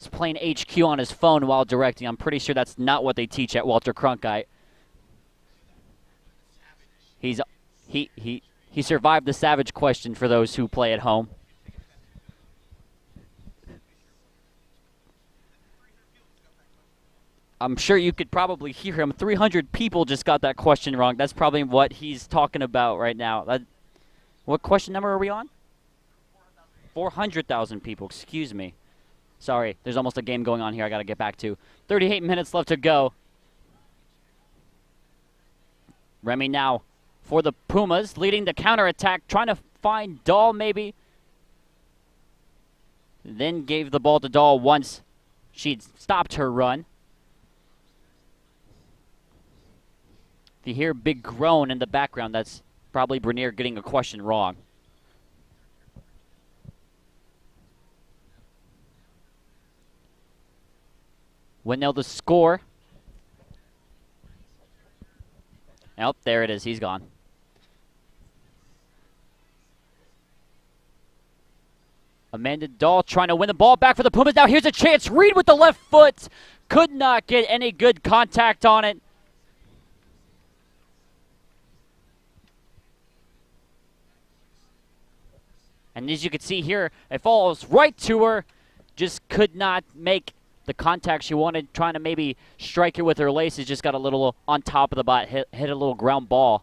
is playing HQ on his phone while directing. I'm pretty sure that's not what they teach at Walter Cronkite. He survived the savage question for those who play at home. I'm sure you could probably hear him. 300 people just got that question wrong. That's probably what he's talking about right now. What question number are we on? 400,000 people, excuse me. Sorry, there's almost a game going on here I got to get back to. 38 minutes left to go. Remy now for the Pumas, leading the counterattack, trying to find Dahl maybe. Then gave the ball to Dahl once she'd stopped her run. If you hear a big groan in the background, that's probably Bernier getting a question wrong. Winnell the score. Oh, there it is. He's gone. Amanda Dahl trying to win the ball back for the Pumas. Now here's a chance. Reed with the left foot. Could not get any good contact on it. And as you can see here, it falls right to her. Just could not make the contact she wanted. Trying to maybe strike it with her laces. Just got a little on top of the bot. Hit a little ground ball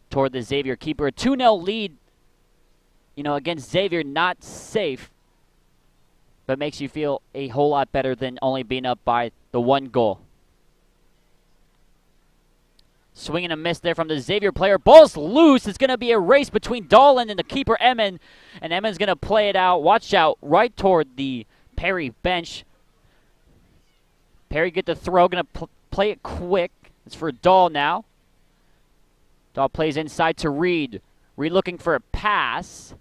toward the Xavier keeper. A 2-0 lead, you know, against Xavier. Not safe, but makes you feel a whole lot better than only being up by the 1 goal. Swing and a miss there from the Xavier player. Ball's loose. It's going to be a race between Dolan and the keeper, Emmon. And Emmon's going to play it out. Watch out right toward the Perry bench. Perry get the throw. Going to play it quick. It's for Dahl now. Dahl plays inside to Reed. Reed looking for a pass.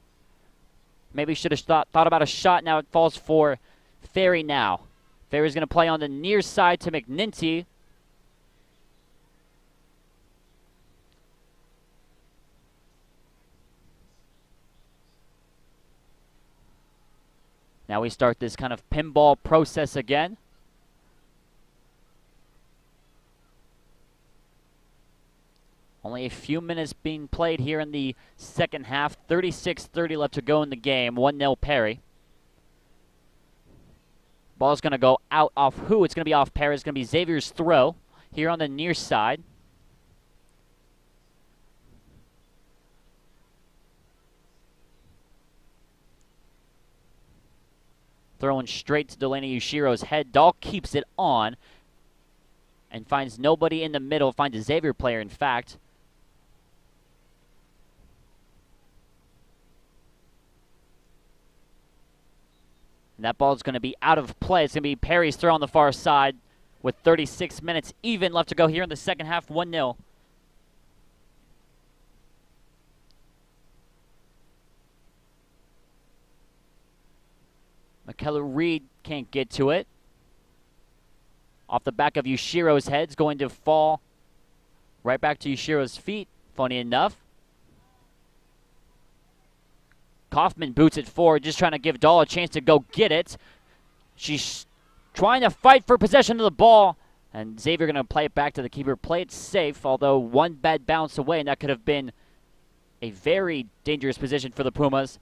Maybe should have thought about a shot. Now it falls for Ferry now. Ferry's going to play on the near side to McNinty. Now we start this kind of pinball process again. Only a few minutes being played here in the second half. 36:30 left to go in the game. 1-0 Perry. Ball's going to go out off who? It's going to be off Perry. It's going to be Xavier's throw here on the near side. Throwing straight to Delaney Yushiro's head. Dahl keeps it on and finds nobody in the middle. Finds a Xavier player, in fact. And that ball is going to be out of play. It's going to be Perry's throw on the far side with 36 minutes even left to go here in the second half. 1-0. McKellar Reed can't get to it. Off the back of Yushiro's head. It's going to fall right back to Yushiro's feet, funny enough. Kaufman boots it forward, just trying to give Dahl a chance to go get it. She's trying to fight for possession of the ball, and Xavier going to play it back to the keeper. Play it safe, although one bad bounce away, and that could have been a very dangerous position for the Pumas.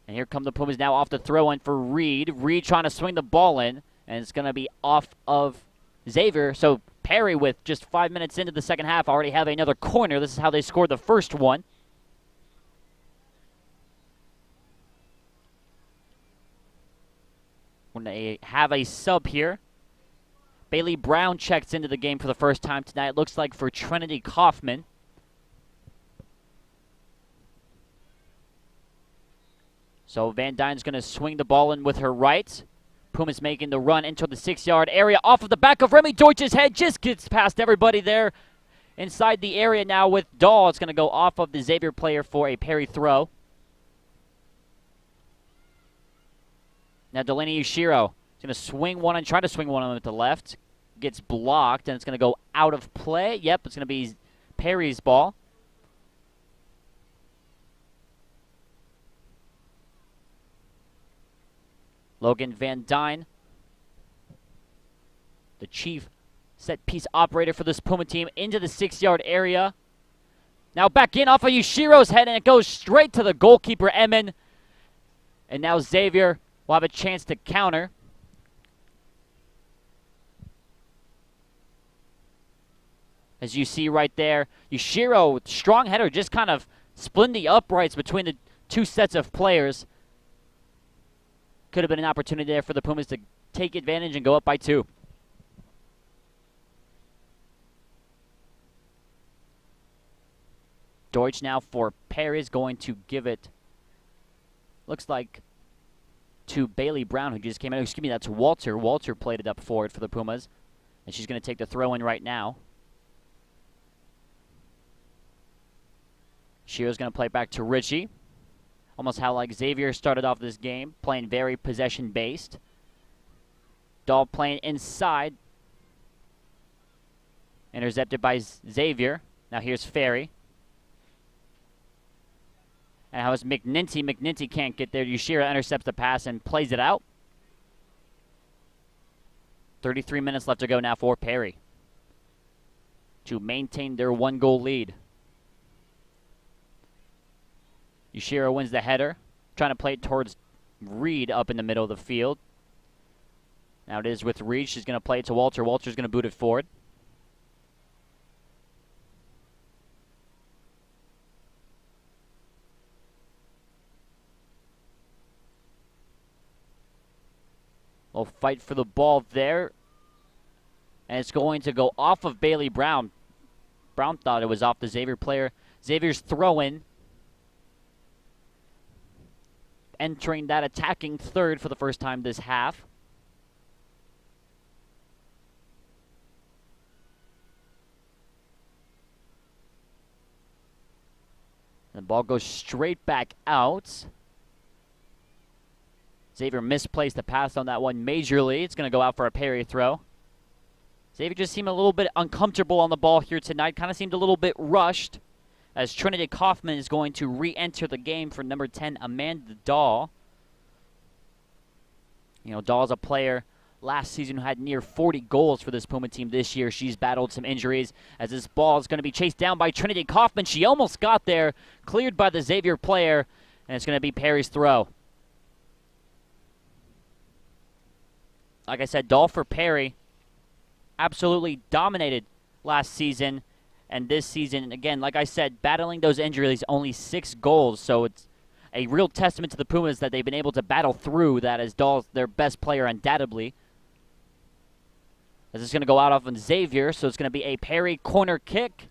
And here come the Pumas now off the throw in for Reed. Reed trying to swing the ball in, and it's going to be off of Xavier. So Perry, with just 5 minutes into the second half, already have another corner. This is how they scored the first one. When they have a sub here, Bailey Brown checks into the game for the first time tonight. Looks like for Trinity Kaufman. So Van Dyne's going to swing the ball in with her right. Pumas making the run into the 6-yard area. Off of the back of Remy Deutsch's head. Just gets past everybody there inside the area now with Dahl. It's going to go off of the Xavier player for a Perry throw. Now Delaney Ushiro is going to swing one and try to swing one on with the left. Gets blocked, and it's going to go out of play. Yep, it's going to be Perry's ball. Logan Van Dyne, the chief set-piece operator for this Puma team, into the 6-yard area. Now back in off of Yushiro's head, and it goes straight to the goalkeeper, Emin. And now Xavier will have a chance to counter. As you see right there, Yushiro, strong header, just kind of splitting the uprights between the two sets of players. Could have been an opportunity there for the Pumas to take advantage and go up by 2. Deutsch now for Perry is going to give it, looks like, to Bailey Brown, who just came in. Excuse me, that's Walter. Walter played it up forward for the Pumas, and she's going to take the throw in right now. Shiro's going to play back to Richie. Almost how like Xavier started off this game, playing very possession-based. Dahl playing inside. Intercepted by Xavier. Now here's Ferry. And how is McNinty? McNinty can't get there. Yushiro intercepts the pass and plays it out. 33 minutes left to go now for Perry to maintain their 1-goal lead. Yushiro wins the header, trying to play it towards Reed up in the middle of the field. Now it is with Reed. She's going to play it to Walter. Walter's going to boot it forward. We'll fight for the ball there. And it's going to go off of Bailey Brown. Brown thought it was off the Xavier player. Xavier's throw-in. Entering that attacking third for the first time this half. The ball goes straight back out. Xavier misplaced the pass on that one majorly. It's going to go out for a Perry throw. Xavier just seemed a little bit uncomfortable on the ball here tonight. Kind of seemed a little bit rushed, as Trinity Kaufman is going to re-enter the game for number 10, Amanda Dahl. You know, Dahl's a player last season who had near 40 goals for this Puma team this year. She's battled some injuries as this ball is going to be chased down by Trinity Kaufman. She almost got there, cleared by the Xavier player, and it's going to be Perry's throw. Like I said, Dahl for Perry absolutely dominated last season. And this season, again, like I said, battling those injuries, only 6 goals. So it's a real testament to the Pumas that they've been able to battle through that, as Dahl's their best player undoubtedly. As it's going to go out off of Xavier, so it's going to be a Perry corner kick.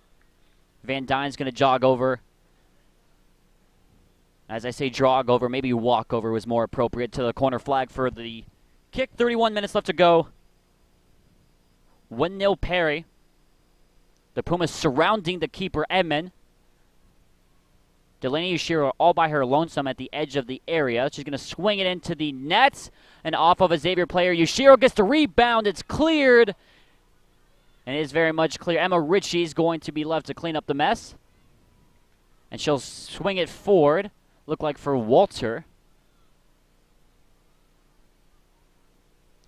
Van Dyne's going to jog over. As I say jog over, maybe walk over was more appropriate, to the corner flag for the kick. 31 minutes left to go. 1-0 Perry. The Pumas surrounding the keeper, Edmond. Delaney Ushiro all by her lonesome at the edge of the area. She's going to swing it into the net and off of a Xavier player. Ushiro gets the rebound. It's cleared. And it is very much clear. Emma Ritchie is going to be left to clean up the mess. And she'll swing it forward. Look like for Walter.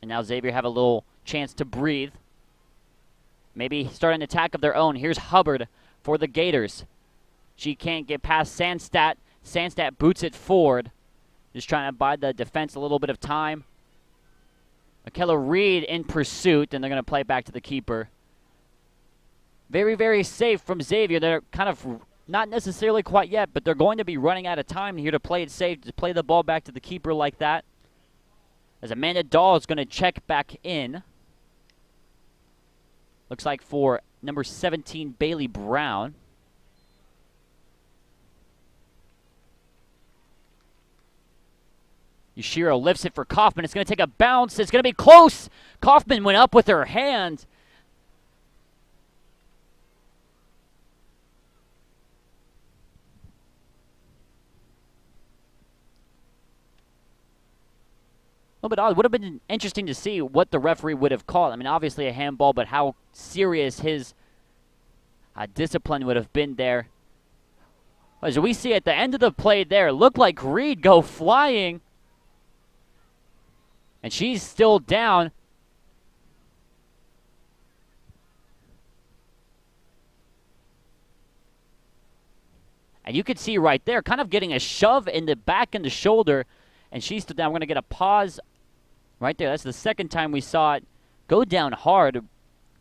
And now Xavier have a little chance to breathe. Maybe start an attack of their own. Here's Hubbard for the Gators. She can't get past Sandstadt. Sandstadt boots it forward. Just trying to buy the defense a little bit of time. Michaela Reed in pursuit, and they're going to play back to the keeper. Very, very safe from Xavier. They're kind of not necessarily quite yet, but they're going to be running out of time here to play it safe, to play the ball back to the keeper like that. As Amanda Dahl is going to check back in. Looks like for number 17, Bailey Brown. Yashiro lifts it for Kaufman. It's going to take a bounce. It's going to be close. Kaufman went up with her hand. A little bit odd. Would have been interesting to see what the referee would have called. I mean, obviously a handball, but how serious his discipline would have been there. As we see at the end of the play there, looked like Reed go flying. And she's still down. And you could see right there, kind of getting a shove in the back and the shoulder. And she's still down. We're going to get a pause right there. That's the second time we saw it go down hard.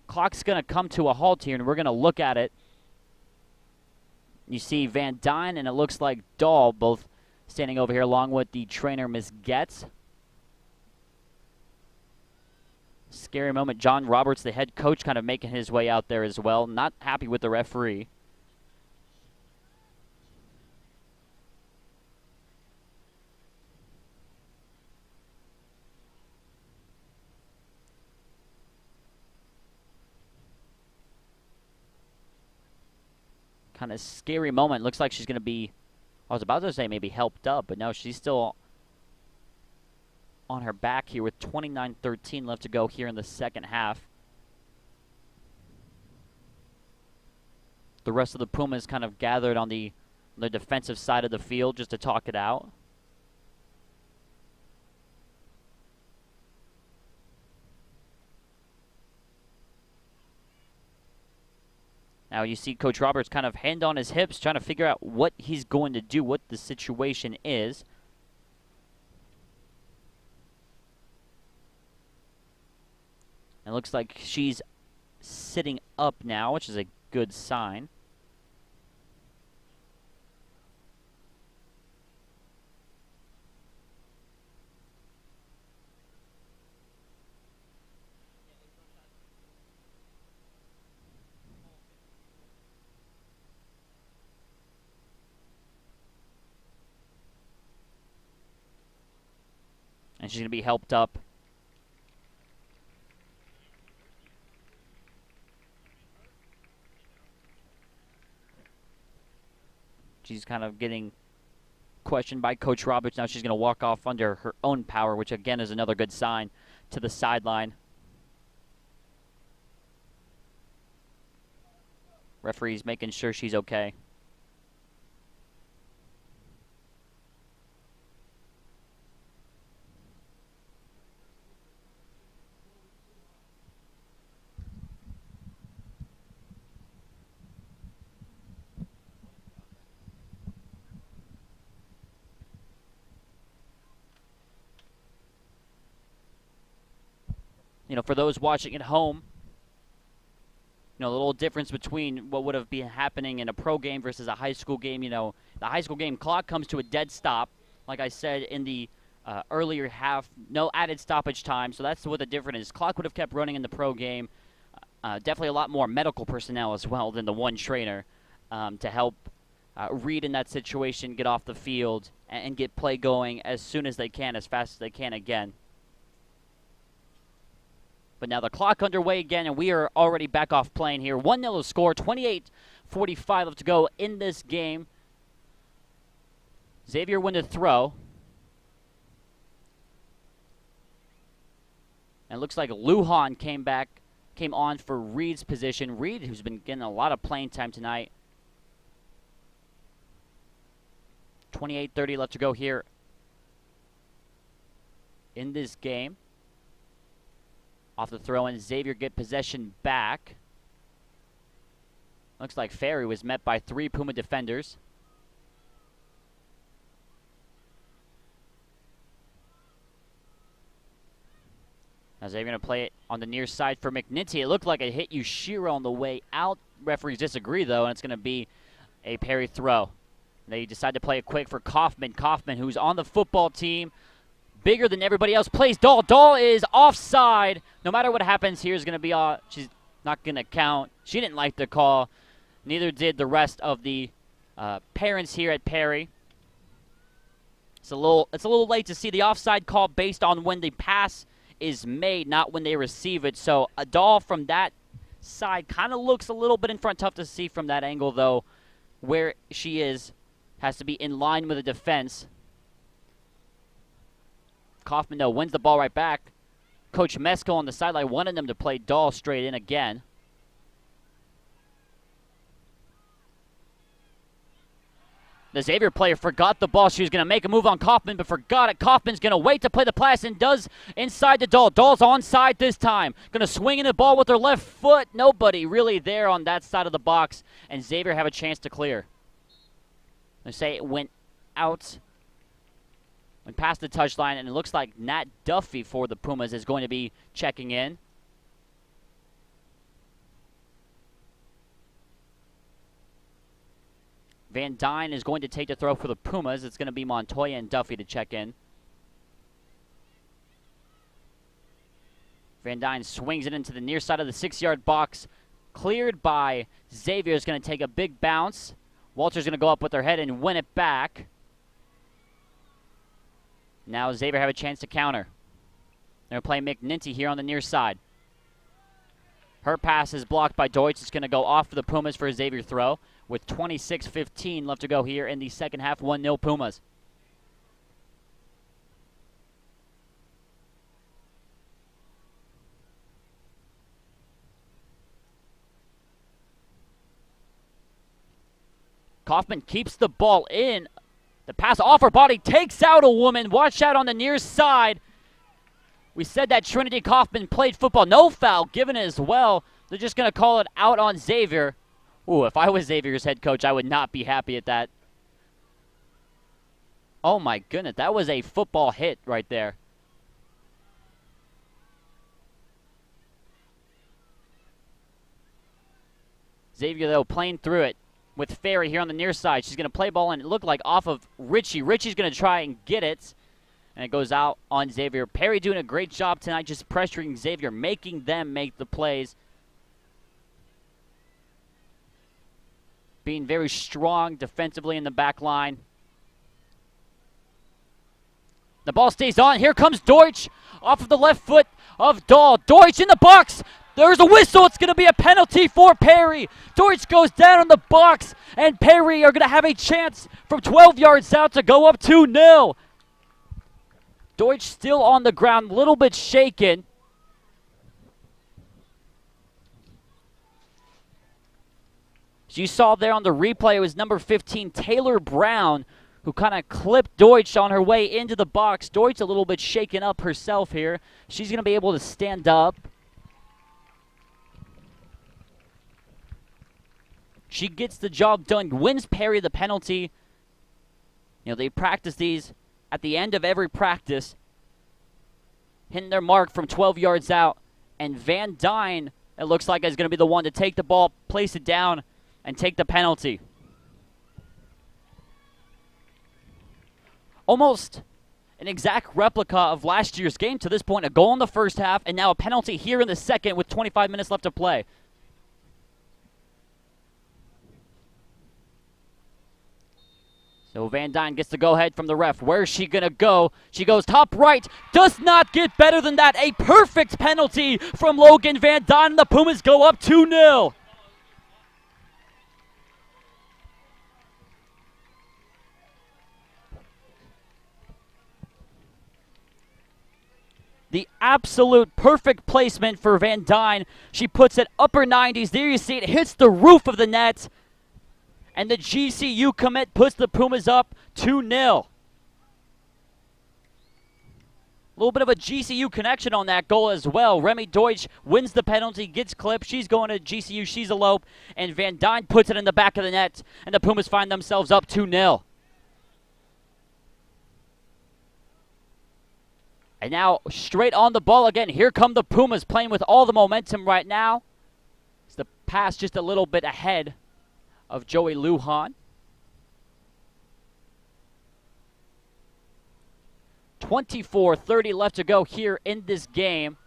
Clock's going to come to a halt here, and we're going to look at it. You see Van Dyne, and it looks like Dahl both standing over here along with the trainer, Miss Getz. Scary moment. John Roberts, the head coach, kind of making his way out there as well. Not happy with the referee. Kind of scary moment. Looks like she's going to be, I was about to say maybe helped up, but no, she's still on her back here with 29-13 left to go here in the second half. The rest of the Pumas kind of gathered on the defensive side of the field just to talk it out. Now you see Coach Roberts kind of hand on his hips, trying to figure out what he's going to do, what the situation is. It looks like she's sitting up now, which is a good sign. And she's going to be helped up. She's kind of getting questioned by Coach Roberts. Now she's going to walk off under her own power, which again is another good sign to the sideline. Referee's making sure she's okay. You know, for those watching at home, you know, the little difference between what would have been happening in a pro game versus a high school game. You know, the high school game clock comes to a dead stop. Like I said in the earlier half, no added stoppage time. So that's what the difference is. Clock would have kept running in the pro game. Definitely a lot more medical personnel as well than the one trainer to help Reed in that situation get off the field and get play going as soon as they can, as fast as they can again. But now the clock underway again, and we are already back off playing here. 1-0 score, 28:45 left to go in this game. Xavier win the throw. And it looks like Lujan came on for Reed's position. Reed, who's been getting a lot of playing time tonight. 28:30 left to go here in this game. Off the throw, and Xavier get possession back. Looks like Ferry was met by 3 Puma defenders. As they're going to play it on the near side for McNinty. It looked like it hit Yushiro on the way out. Referees disagree, though, and it's going to be a Perry throw. They decide to play it quick for Kaufman. Kaufman, who's on the football team, bigger than everybody else, plays Dahl. Dahl is offside. No matter what happens here is going to be she's not going to count. She didn't like the call. Neither did the rest of the parents here at Perry. It's a little late to see the offside call based on when the pass is made, not when they receive it. So a Dahl from that side kind of looks a little bit in front. Tough to see from that angle, though. Where she is has to be in line with the defense. Kaufman, though, wins the ball right back. Coach Mesko on the sideline wanted them to play Dahl straight in again. The Xavier player forgot the ball. She was going to make a move on Kaufman, but forgot it. Kaufman's going to wait to play the pass and does inside to Dahl. Dahl's onside this time. Going to swing in the ball with her left foot. Nobody really there on that side of the box, and Xavier have a chance to clear. They say it went out, went past the touchline, and it looks like Nat Duffy for the Pumas is going to be checking in. Van Dyne is going to take the throw for the Pumas. It's going to be Montoya and Duffy to check in. Van Dyne swings it into the near side of the 6-yard box. Cleared by Xavier. Is going to take a big bounce. Walter's going to go up with her head and win it back. Now Xavier have a chance to counter. They're going to play McNinty here on the near side. Her pass is blocked by Deutsch. It's going to go off for the Pumas for a Xavier throw. With 26:15 left to go here in the second half, 1-0 Pumas. Kaufman keeps the ball in. The pass off her body takes out a woman. Watch out on the near side. We said that Trinity Kaufman played football. No foul given as well. They're just going to call it out on Xavier. Ooh, if I was Xavier's head coach, I would not be happy at that. Oh my goodness, that was a football hit right there. Xavier, though, playing through it with Ferry here on the near side. She's going to play ball, and it looked like off of Richie. Richie's going to try and get it, and it goes out on Xavier. Perry doing a great job tonight just pressuring Xavier, making them make the plays. Being very strong defensively in the back line. The ball stays on. Here comes Deutsch off of the left foot of Dahl. Deutsch in the box. There's a whistle. It's going to be a penalty for Perry. Deutsch goes down in the box, and Perry are going to have a chance from 12 yards out to go up 2-0. Deutsch still on the ground, a little bit shaken. As you saw there on the replay, it was number 15, Taylor Brown, who kind of clipped Deutsch on her way into the box. Deutsch a little bit shaken up herself here. She's going to be able to stand up. She gets the job done, wins Perry the penalty. You know, they practice these at the end of every practice, hitting their mark from 12 yards out. And Van Dyne, it looks like, is going to be the one to take the ball, place it down, and take the penalty. Almost an exact replica of last year's game to this point. A goal in the first half, and now a penalty here in the second with 25 minutes left to play. So Van Dyne gets the go-ahead from the ref. Where is she going to go? She goes top right. Does not get better than that. A perfect penalty from Logan Van Dyne, and the Pumas go up 2-0. The absolute perfect placement for Van Dyne. She puts it upper 90s. There you see it hits the roof of the net. And the GCU commit puts the Pumas up 2-0. A little bit of a GCU connection on that goal as well. Remy Deutsch wins the penalty, gets clipped. She's going to GCU. She's a lope. And Van Dyne puts it in the back of the net. And the Pumas find themselves up 2-0. And now straight on the ball again. Here come the Pumas playing with all the momentum right now. It's the pass just a little bit ahead of Joey Lujan. 24:30 left to go here in this game.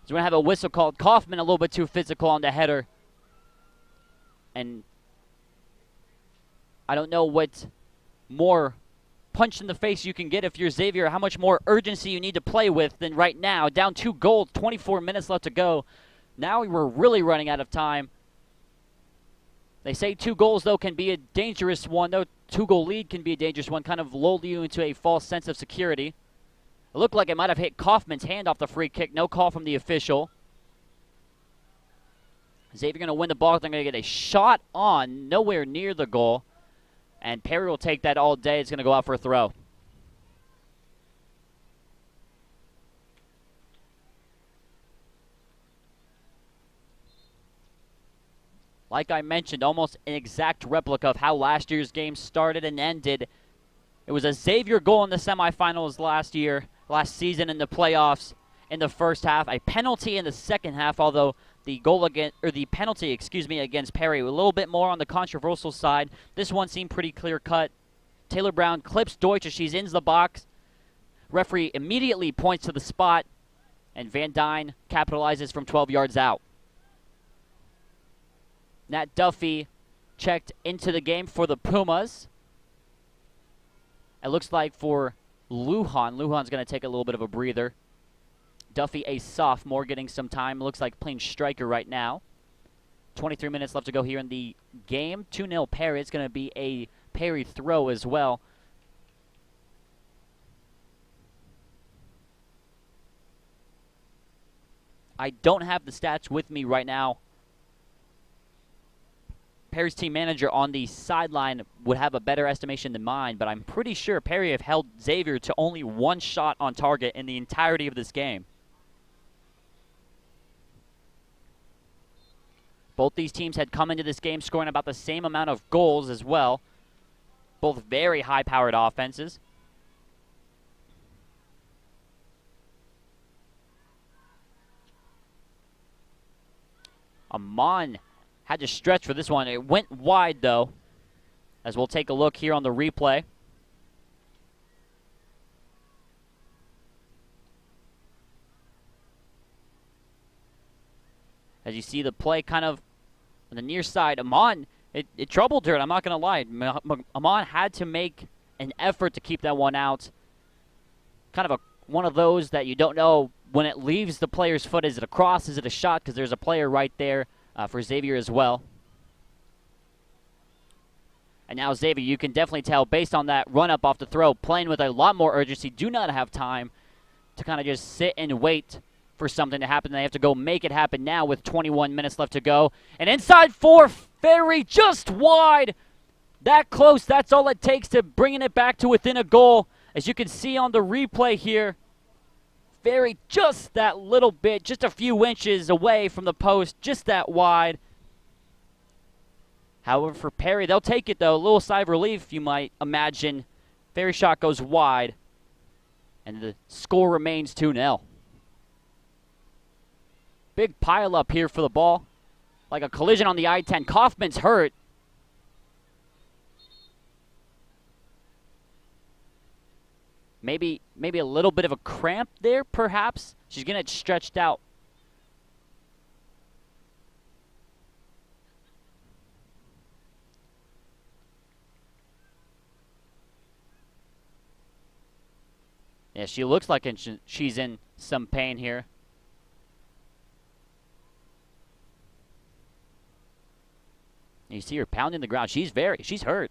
So we're going to have a whistle called. Kaufman a little bit too physical on the header. And I don't know what more punch in the face you can get if you're Xavier, how much more urgency you need to play with than right now. Down 2 goals, 24 minutes left to go. Now we're really running out of time. They say 2 goals, though, can be a dangerous one. Though 2-goal lead can be a dangerous one, kind of lull you into a false sense of security. It looked like it might have hit Kaufman's hand off the free kick. No call from the official. Xavier going to win the ball. They're going to get a shot on, nowhere near the goal. And Perry will take that all day. It's going to go out for a throw. Like I mentioned, almost an exact replica of how last year's game started and ended. It was a Xavier goal in the semifinals last season in the playoffs in the first half. A penalty in the second half, although the penalty, against Perry, a little bit more on the controversial side. This one seemed pretty clear-cut. Taylor Brown clips Deutsch as she's in the box. Referee immediately points to the spot, and Van Dyne capitalizes from 12 yards out. Nat Duffy checked into the game for the Pumas. It looks like for Lujan's going to take a little bit of a breather. Duffy, a sophomore, getting some time. Looks like playing striker right now. 23 minutes left to go here in the game. 2-0 Perry. It's going to be a Perry throw as well. I don't have the stats with me right now. Perry's team manager on the sideline would have a better estimation than mine, but I'm pretty sure Perry have held Xavier to only 1 shot on target in the entirety of this game. Both these teams had come into this game scoring about the same amount of goals as well. Both very high-powered offenses. Amon had to stretch for this one. It went wide, though, as we'll take a look here on the replay. As you see the play kind of on the near side, Amon, it troubled her, and I'm not going to lie. Amon had to make an effort to keep that one out. Kind of one of those that you don't know when it leaves the player's foot. Is it a cross? Is it a shot? Because there's a player right there for Xavier as well. And now Xavier, you can definitely tell based on that run-up off the throw, playing with a lot more urgency, do not have time to kind of just sit and wait for something to happen. They have to go make it happen now with 21 minutes left to go. And inside 4, Ferry just wide. That close, that's all it takes to bringing it back to within a goal. As you can see on the replay here, Ferry just that little bit, just a few inches away from the post, just that wide. However, for Perry, they'll take it, though. A little sigh of relief, you might imagine. Ferry shot goes wide, and the score remains 2-0. Big pile up here for the ball. Like a collision on the I-10. Kaufman's hurt. Maybe a little bit of a cramp there, perhaps. She's going to get stretched out. Yeah, she looks like she's in some pain here. You see her pounding the ground. She's hurt.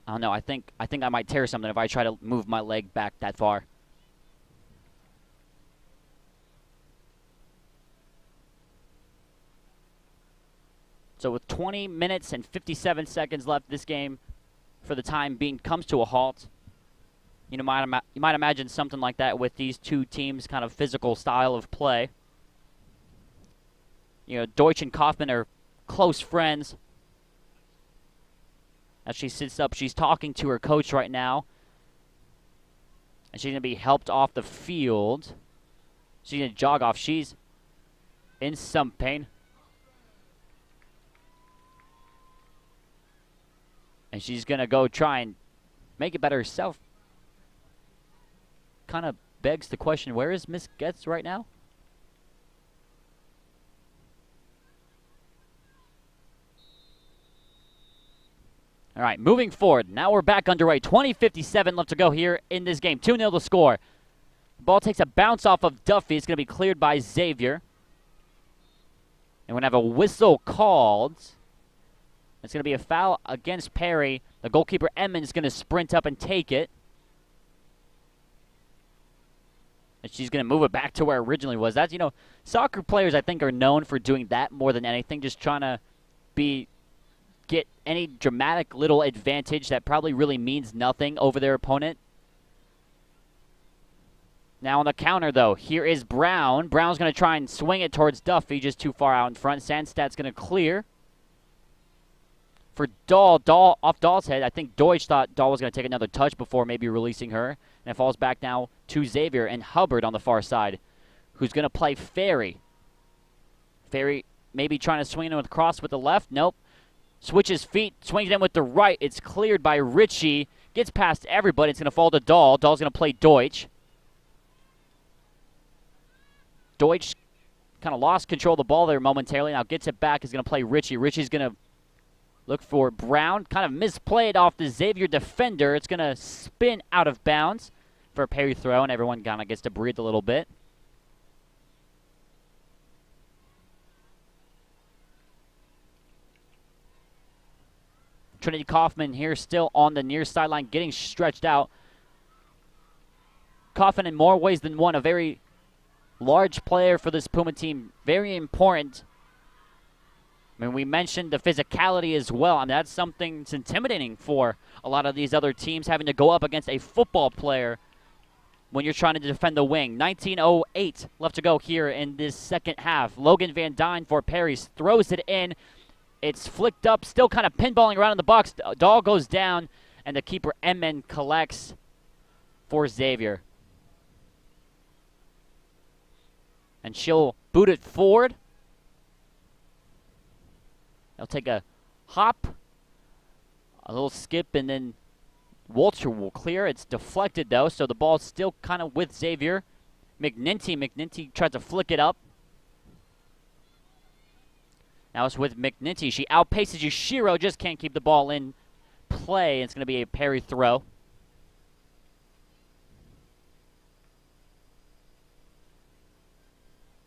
I don't know. I think I might tear something if I try to move my leg back that far. So with 20 minutes and 57 seconds left, this game, for the time being, comes to a halt. You might imagine something like that with these two teams' kind of physical style of play. You know, Deutsch and Kaufman are close friends. As she sits up, she's talking to her coach right now. And she's going to be helped off the field. She's going to jog off. She's in some pain. And she's going to go try and make it better herself. Kind of begs the question, where is Miss Getz right now? All right, moving forward. Now we're back underway. 20:57 left to go here in this game. 2-0 to score. The ball takes a bounce off of Duffy. It's going to be cleared by Xavier. And we're going to have a whistle called. It's going to be a foul against Perry. The goalkeeper, Emmons, is going to sprint up and take it. And she's going to move it back to where it originally was. That's, you know, soccer players, I think, are known for doing that more than anything. Just trying to get any dramatic little advantage that probably really means nothing over their opponent. Now on the counter, though, here is Brown. Brown's going to try and swing it towards Duffy, just too far out in front. Sandstad's going to clear. For Dahl, off Dahl's head. I think Deutsch thought Dahl was going to take another touch before maybe releasing her. And it falls back now to Xavier and Hubbard on the far side, who's going to play Ferry. Ferry maybe trying to swing it with cross with the left. Nope. Switches feet, swings in with the right. It's cleared by Ritchie. Gets past everybody. It's going to fall to Dahl. Dahl's going to play Deutsch. Deutsch kind of lost control of the ball there momentarily. Now gets it back. Is going to play Ritchie. Ritchie's going to look for Brown. Kind of misplayed off the Xavier defender. It's going to spin out of bounds for a Perry throw, and everyone kind of gets to breathe a little bit. Trinity Kaufman here still on the near sideline, getting stretched out. Kaufman in more ways than one, a very large player for this Puma team. Very important. I mean, we mentioned the physicality as well. I mean, that's something that's intimidating for a lot of these other teams, having to go up against a football player when you're trying to defend the wing. 19:08 left to go here in this second half. Logan Van Dyne for Perry throws it in. It's flicked up, still kind of pinballing around in the box. Dahl goes down, and the keeper, Emmen, collects for Xavier. And she'll boot it forward. They'll take a hop, a little skip, and then Walter will clear. It's deflected, though, so the ball's still kind of with Xavier. McNinty tries to flick it up. Now it's with McNinty. She outpaces Yushiro, just can't keep the ball in play. It's going to be a Perry throw.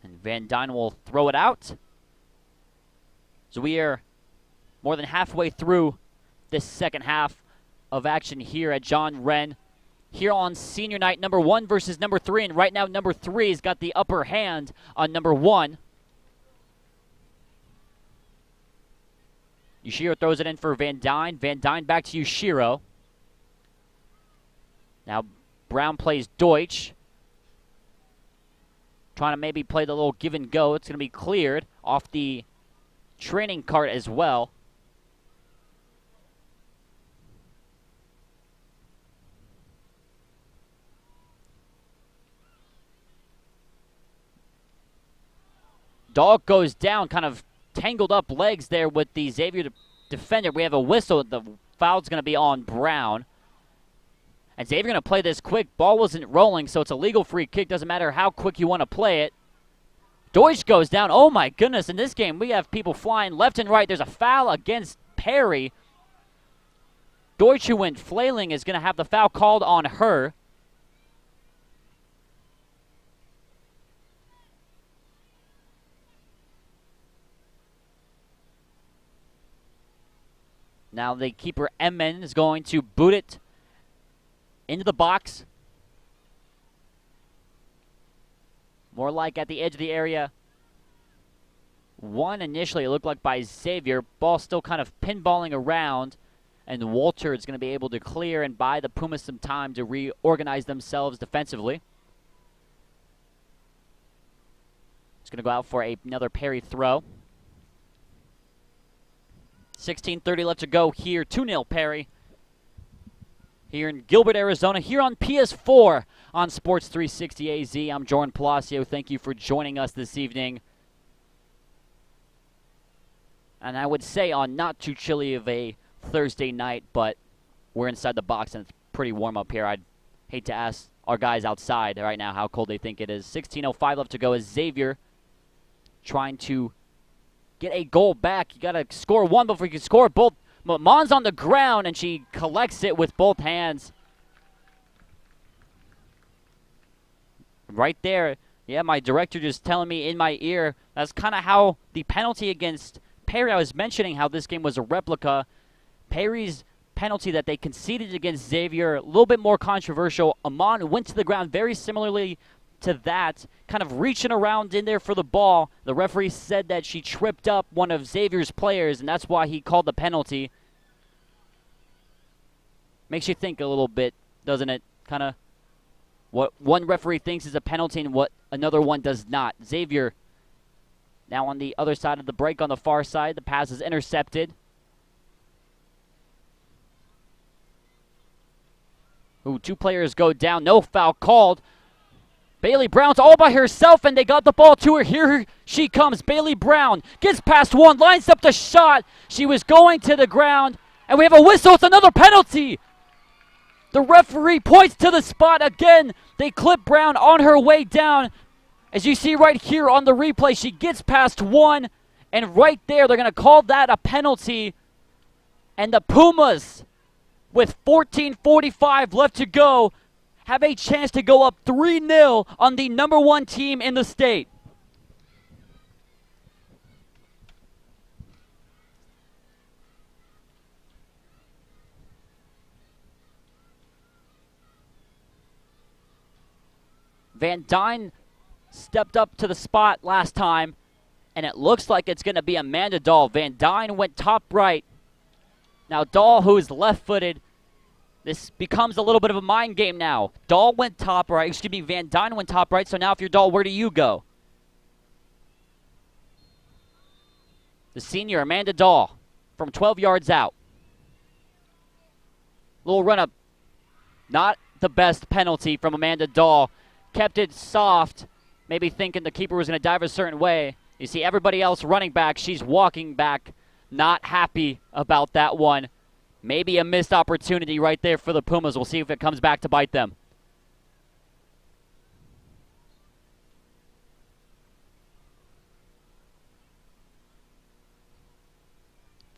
And Van Dyne will throw it out. So we are more than halfway through this second half of action here at John Wren. Here on senior night, number 1 versus number 3. And right now, number 3 has got the upper hand on number 1. Yushiro throws it in for Van Dyne. Van Dyne back to Yushiro. Now Brown plays Deutsch. Trying to maybe play the little give and go. It's going to be cleared off the training cart as well. Dog goes down, kind of tangled up legs there with the Xavier defender. We have a whistle. The foul's going to be on Brown. And Xavier going to play this quick. Ball wasn't rolling, so it's a legal free kick. Doesn't matter how quick you want to play it. Deutsch goes down. Oh, my goodness. In this game, we have people flying left and right. There's a foul against Perry. Deutsch, who went flailing, is going to have the foul called on her. Now the keeper, Emmen, is going to boot it into the box. More like at the edge of the area. One initially, it looked like by Xavier. Ball still kind of pinballing around. And Walter is going to be able to clear and buy the Pumas some time to reorganize themselves defensively. It's going to go out for another Perry throw. 16:30 left to go here. 2-0 Perry. Here in Gilbert, Arizona, here on PS4 on Sports 360 AZ. I'm Jordan Palacio. Thank you for joining us this evening. And I would say on not too chilly of a Thursday night, but we're inside the box and it's pretty warm up here. I'd hate to ask our guys outside right now how cold they think it is. 16:05 left to go as Xavier trying to get a goal back. You got to score one before you can score both. Mon's on the ground, and she collects it with both hands. Right there. Yeah, my director just telling me in my ear, that's kind of how the penalty against Perry, I was mentioning how this game was a replica. Perry's penalty that they conceded against Xavier, a little bit more controversial. Amon went to the ground very similarly to that, kind of reaching around in there for the ball. The referee said that she tripped up one of Xavier's players, and that's why he called the penalty. Makes you think a little bit, doesn't it? Kind of what one referee thinks is a penalty and what another one does not. Xavier now on the other side of the break on the far side. The pass is intercepted. Ooh, two players go down. No foul called. Bailey Brown's all by herself, and they got the ball to her. Here she comes. Bailey Brown gets past one, lines up the shot. She was going to the ground, and we have a whistle. It's another penalty. The referee points to the spot again. They clip Brown on her way down. As you see right here on the replay, she gets past one, and right there, they're going to call that a penalty. And the Pumas, with 14:45 left to go, have a chance to go up 3-0 on the #1 team in the state. Van Dyne stepped up to the spot last time, and it looks like it's going to be Amanda Dahl. Van Dyne went top right. Now Dahl, who is left-footed, this becomes a little bit of a mind game now. Dahl went top right. Excuse me, Van Dyne went top right. So now if you're Dahl, where do you go? The senior, Amanda Dahl, from 12 yards out. Little run-up. Not the best penalty from Amanda Dahl. Kept it soft, maybe thinking the keeper was going to dive a certain way. You see everybody else running back. She's walking back. Not happy about that one. Maybe a missed opportunity right there for the Pumas. We'll see if it comes back to bite them.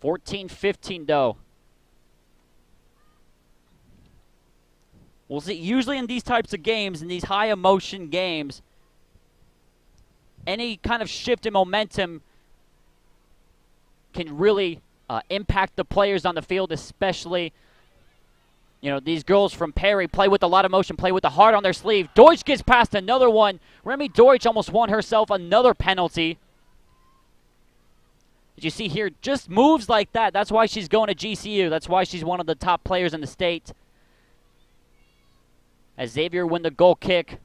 $14-15 though. We'll see. Usually in these types of games, in these high emotion games, any kind of shift in momentum can really impact the players on the field, especially, you know, these girls from Perry play with a lot of motion, play with the heart on their sleeve. Deutsch gets past another one. Remy Deutsch almost won herself another penalty. As you see here, just moves like that. That's why she's going to GCU. That's why she's one of the top players in the state. As Xavier win the goal kick.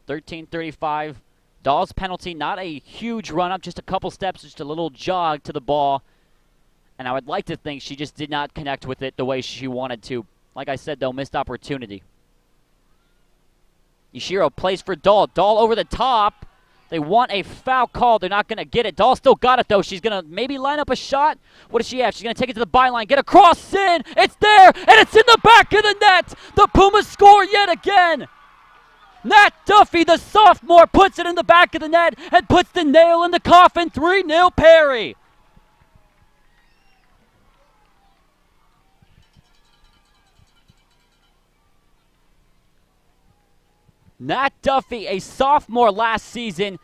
13:35. Dahl's penalty, not a huge run-up, just a couple steps, just a little jog to the ball. And I would like to think she just did not connect with it the way she wanted to. Like I said, though, missed opportunity. Ishiro plays for Dahl. Dahl over the top. They want a foul call. They're not going to get it. Dahl still got it, though. She's going to maybe line up a shot. What does she have? She's going to take it to the byline, get a cross in. It's there, and it's in the back of the net. The Pumas score yet again. Nat Duffy, the sophomore, puts it in the back of the net and puts the nail in the coffin. 3-0 Perry. Nat Duffy, a sophomore last season.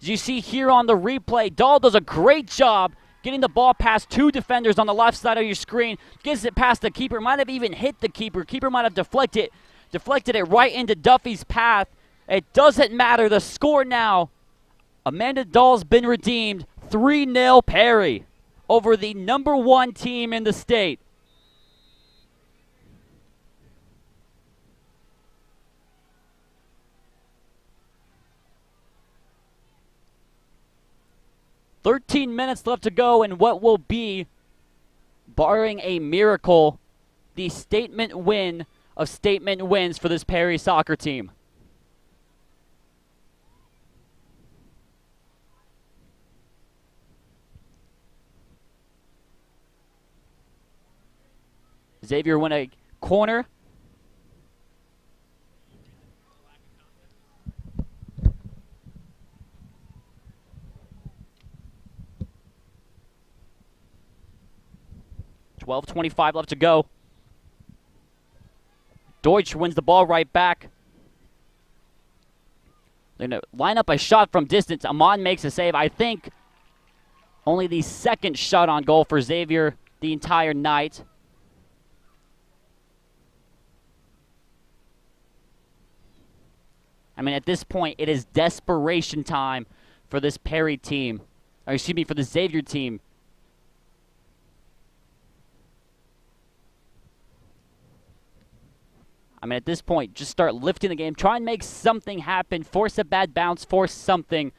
As you see here on the replay, Dahl does a great job getting the ball past two defenders on the left side of your screen. Gives it past the keeper. Might have even hit the keeper. Keeper might have deflected it right into Duffy's path. It doesn't matter. The score now, Amanda Dahl's been redeemed. 3-0 Perry over the #1 team in the state. 13 minutes left to go in what will be, barring a miracle, the statement win of statement wins for this Perry soccer team. Xavier win a corner. .25 left to go. Deutsch wins the ball right back. They're going to line up a shot from distance. Amon makes a save. I think only the second shot on goal for Xavier the entire night. I mean, at this point, it is desperation time for this Perry team. Or excuse me, for the Xavier team. I mean, at this point, just start lifting the game. Try and make something happen. Force a bad bounce. Force something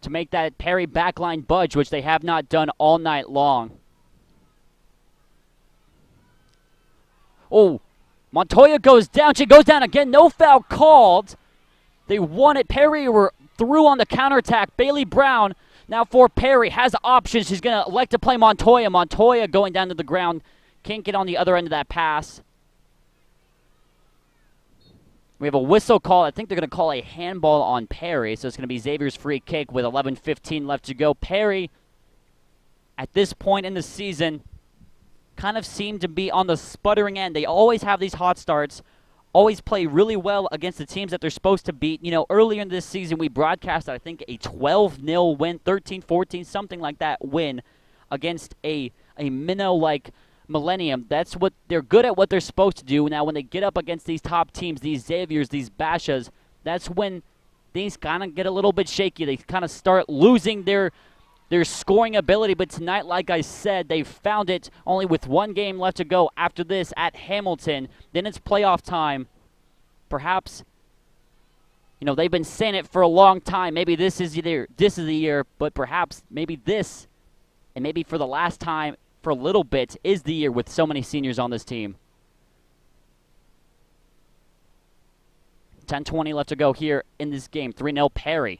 to make that Perry backline budge, which they have not done all night long. Oh, Montoya goes down. She goes down again. No foul called. They won it. Perry were through on the counterattack. Bailey Brown now for Perry has options. She's going to elect to play Montoya. Montoya going down to the ground. Can't get on the other end of that pass. We have a whistle call. I think they're going to call a handball on Perry. So it's going to be Xavier's free kick with 11:15 left to go. Perry, at this point in the season, kind of seem to be on the sputtering end. They always have these hot starts, always play really well against the teams that they're supposed to beat. You know, earlier in this season, we broadcast, I think, a 12-0 win, 13-14, something like that win against a minnow like Millennium. That's what they're good at, what they're supposed to do. Now, when they get up against these top teams, these Xaviers, these Bashas, that's when things kind of get a little bit shaky. They kind of start losing their scoring ability. But tonight, like I said, they found it only with one game left to go after this at Hamilton. Then it's playoff time. Perhaps, you know, they've been saying it for a long time. Maybe this is the year, but perhaps maybe this, and maybe for the last time, for a little bit, is the year with so many seniors on this team. 10:20 left to go here in this game. 3-0 Perry.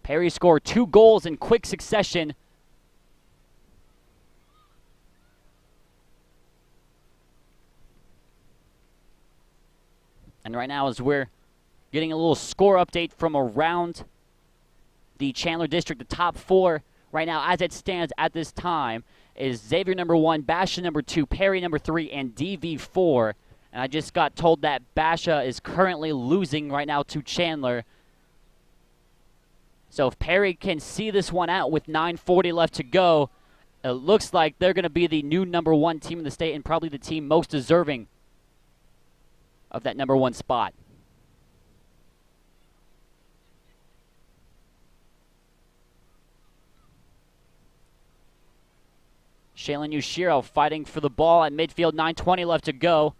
Perry scored 2 goals in quick succession. And right now, as we're getting a little score update from around the Chandler District, the top 4 right now, as it stands at this time, is Xavier number 1, Basha number 2, Perry number 3, and DV 4. And I just got told that Basha is currently losing right now to Chandler. So if Perry can see this one out with 9:40 left to go, it looks like they're going to be the new number 1 team in the state and probably the team most deserving of that number 1 spot. Shaylin Yushiro fighting for the ball at midfield, 9:20 left to go.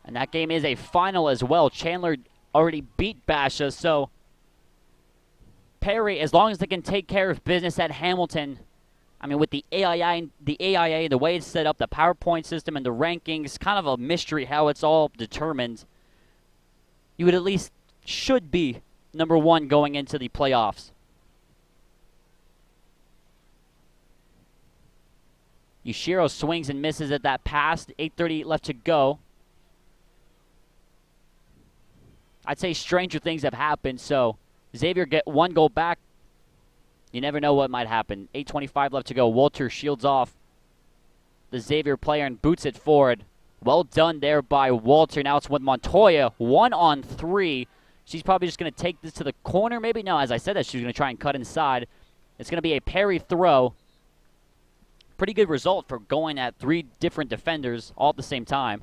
And that game is a final as well. Chandler already beat Basha, so Perry, as long as they can take care of business at Hamilton, I mean, with the AIA, the way it's set up, the PowerPoint system and the rankings, kind of a mystery how it's all determined. You would at least should be number 1 going into the playoffs. Yushiro swings and misses at that pass. 8:30 left to go. I'd say stranger things have happened, so Xavier get 1 goal back. You never know what might happen. 8:25 left to go. Walter shields off the Xavier player and boots it forward. Well done there by Walter. Now it's with Montoya. 1-on-3. She's probably just going to take this to the corner. Maybe no, as I said that, she's going to try and cut inside. It's going to be a Perry throw. Pretty good result for going at 3 different defenders all at the same time.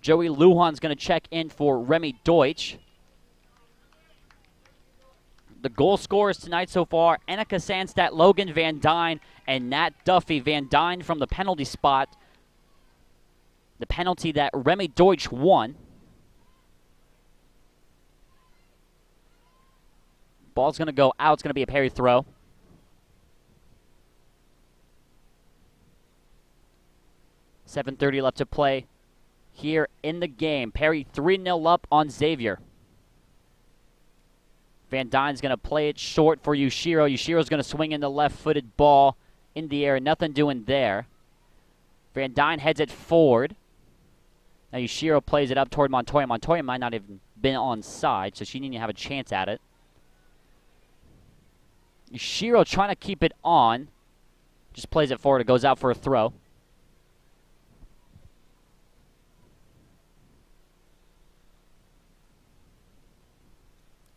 Joey Lujan's going to check in for Remy Deutsch. The goal scorers tonight so far, Annika Sandstedt, Logan Van Dyne, and Nat Duffy. Van Dyne from the penalty spot. The penalty that Remy Deutsch won. Ball's going to go out. It's going to be a parry throw. .7:30 left to play here in the game. Perry 3-0 up on Xavier. Van Dyne's going to play it short for Yushiro. Yushiro's going to swing in the left-footed ball in the air. Nothing doing there. Van Dyne heads it forward. Now Yushiro plays it up toward Montoya. Montoya might not have been onside, so she didn't even have a chance at it. Yushiro trying to keep it on. Just plays it forward. It goes out for a throw.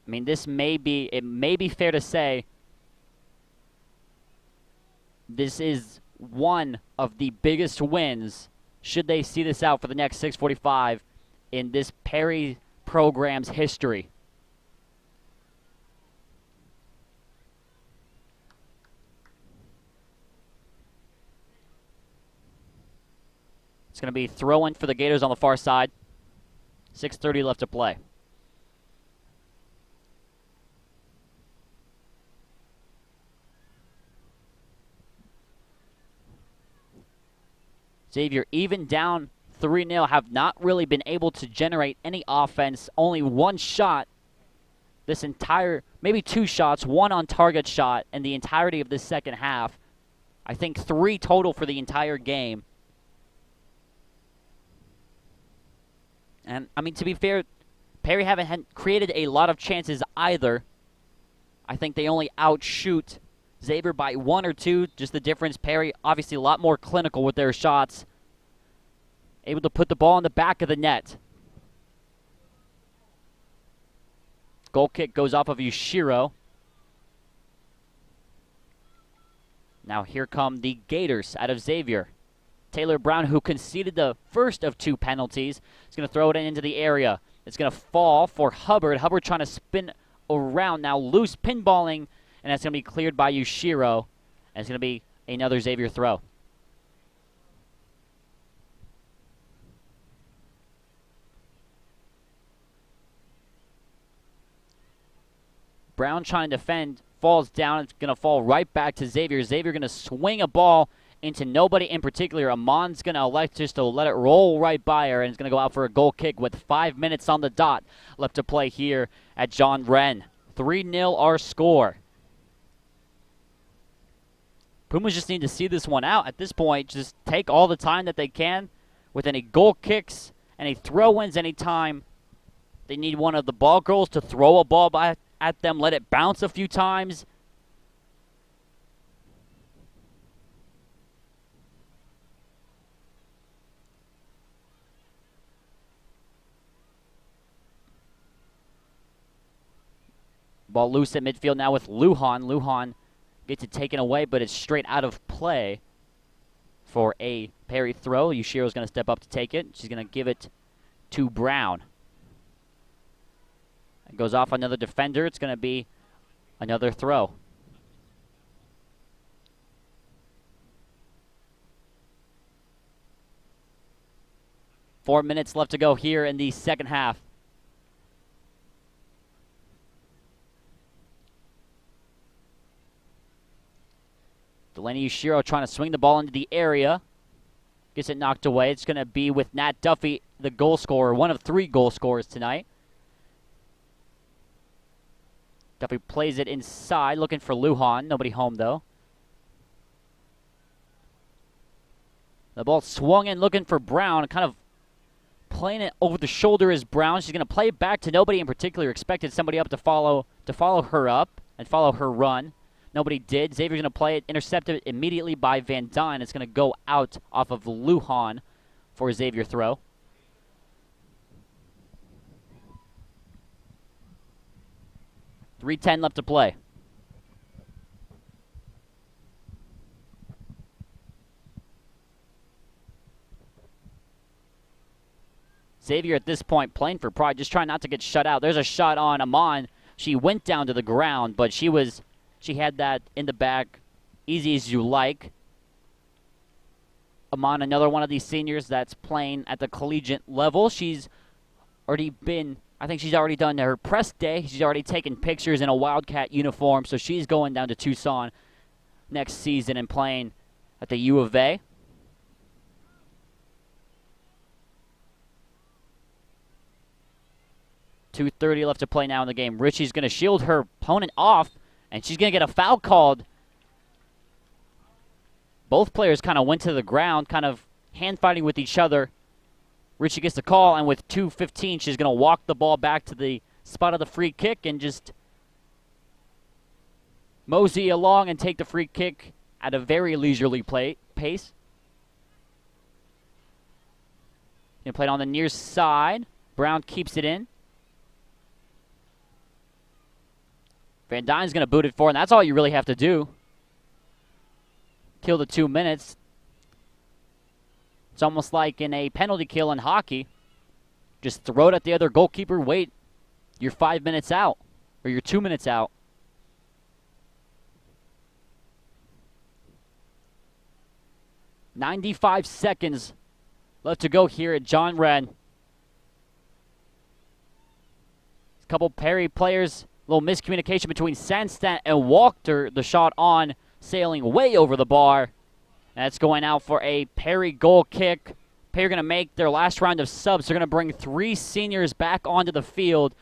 I mean, it may be fair to say this is one of the biggest wins, should they see this out for the next 6:45 in this Perry program's history. It's going to be throw-in for the Gators on the far side. 6:30 left to play. Xavier, even down 3-0, have not really been able to generate any offense. Only one shot this entire, maybe two shots, one on target shot in the entirety of this second half. I think 3 total for the entire game. And, I mean, to be fair, Perry haven't created a lot of chances either. I think they only outshoot Xavier by 1 or 2, just the difference. Perry obviously a lot more clinical with their shots. Able to put the ball in the back of the net. Goal kick goes off of Yushiro. Now here come the Gators out of Xavier. Taylor Brown, who conceded the first of 2 penalties, is going to throw it into the area. It's going to fall for Hubbard. Hubbard trying to spin around now, loose pinballing. And that's going to be cleared by Yushiro. And it's going to be another Xavier throw. Brown trying to defend, falls down. It's going to fall right back to Xavier. Xavier going to swing a ball into nobody in particular. Amon's going to elect just to let it roll right by her. And it's going to go out for a goal kick with 5 minutes on the dot left to play here at John Wren. 3-0 our score. Pumas just need to see this one out at this point. Just take all the time that they can with any goal kicks, any throw-ins, any time. They need one of the ball girls to throw a ball at them, let it bounce a few times. Ball loose at midfield now with Lujan. Lujan gets it taken away, but it's straight out of play for a parry throw. Yushiro's going to step up to take it. She's going to give it to Brown. It goes off another defender. It's going to be another throw. Four minutes left to go here in the second half. Delaney Yushiro trying to swing the ball into the area. Gets it knocked away. It's going to be with Nat Duffy, the goal scorer, one of 3 goal scorers tonight. Duffy plays it inside, looking for Lujan. Nobody home, though. The ball swung in, looking for Brown. Kind of playing it over the shoulder is Brown. She's going to play it back to nobody in particular. Expected somebody up to follow her up and follow her run. Nobody did. Xavier's going to play it, intercepted immediately by Van Dyne. It's going to go out off of Lujan for a Xavier throw. .310 left to play. Xavier at this point playing for pride, just trying not to get shut out. There's a shot on Amon. She went down to the ground, but she had that in the back, easy as you like. Amon, another one of these seniors that's playing at the collegiate level. She's already done her press day. She's already taken pictures in a Wildcat uniform, so she's going down to Tucson next season and playing at the U of A. .2:30 left to play now in the game. Richie's going to shield her opponent off, and she's going to get a foul called. Both players kind of went to the ground, kind of hand-fighting with each other. Richie gets the call, and with 2:15, she's going to walk the ball back to the spot of the free kick and just mosey along and take the free kick at a very leisurely pace. They play it on the near side. Brown keeps it in. Van Dyne's going to boot it forward, and that's all you really have to do. Kill the 2 minutes. It's almost like in a penalty kill in hockey. Just throw it at the other goalkeeper, wait. You're 5 minutes out, or you're 2 minutes out. .95 seconds left to go here at John Wren. A couple Perry players, a little miscommunication between Sandstedt and Walker. The shot on, sailing way over the bar. That's going out for a Perry goal kick. Perry going to make their last round of subs. They're going to bring 3 seniors back onto the field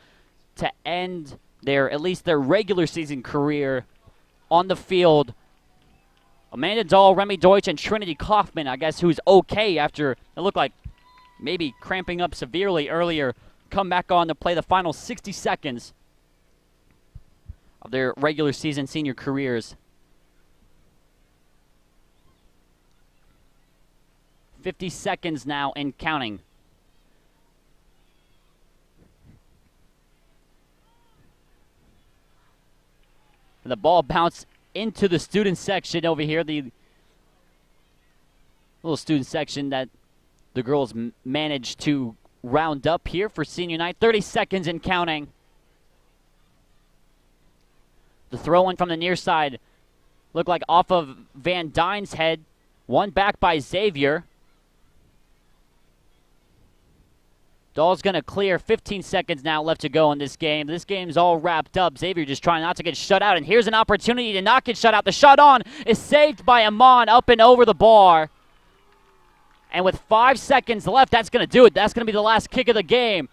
to end at least their regular season career on the field. Amanda Dahl, Remy Deutsch, and Trinity Kaufman, I guess, who's okay after it looked like maybe cramping up severely earlier, come back on to play the final 60 seconds of their regular season senior careers. 50 seconds now and counting. And the ball bounced into the student section over here, the little student section that the girls managed to round up here for senior night. 30 seconds and counting. The throw in from the near side looked like off of Van Dyne's head. One back by Xavier. Dahl's going to clear. 15 seconds now left to go in this game. This game's all wrapped up. Xavier just trying not to get shut out. And here's an opportunity to not get shut out. The shot on is saved by Amon up and over the bar. And with 5 seconds left, that's going to do it. That's going to be the last kick of the game.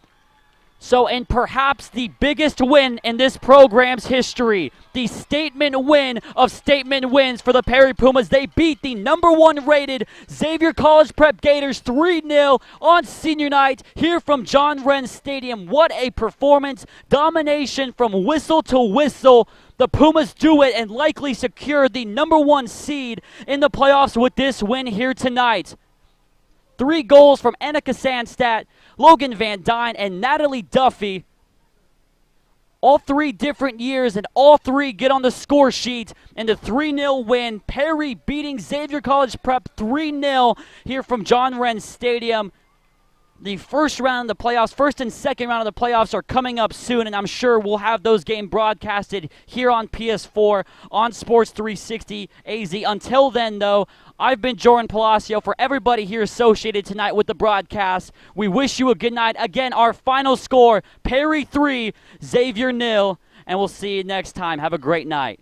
So, in perhaps the biggest win in this program's history, the statement win of statement wins for the Perry Pumas. They beat the #1 rated Xavier College Prep Gators 3-0 on senior night here from John Wren Stadium. What a performance. Domination from whistle to whistle. The Pumas do it and likely secure the #1 seed in the playoffs with this win here tonight. 3 goals from Annika Sandstedt, Logan Van Dyne, and Natalie Duffy. All 3 different years, and all 3 get on the score sheet in the 3-0 win. Perry beating Xavier College Prep 3-0 here from John Wren Stadium. The first round of the playoffs, first and second round of the playoffs are coming up soon, and I'm sure we'll have those games broadcasted here on PS4, on Sports 360 AZ. Until then, though, I've been Jordan Palacio. For everybody here associated tonight with the broadcast, we wish you a good night. Again, our final score, Perry 3, Xavier 0, and we'll see you next time. Have a great night.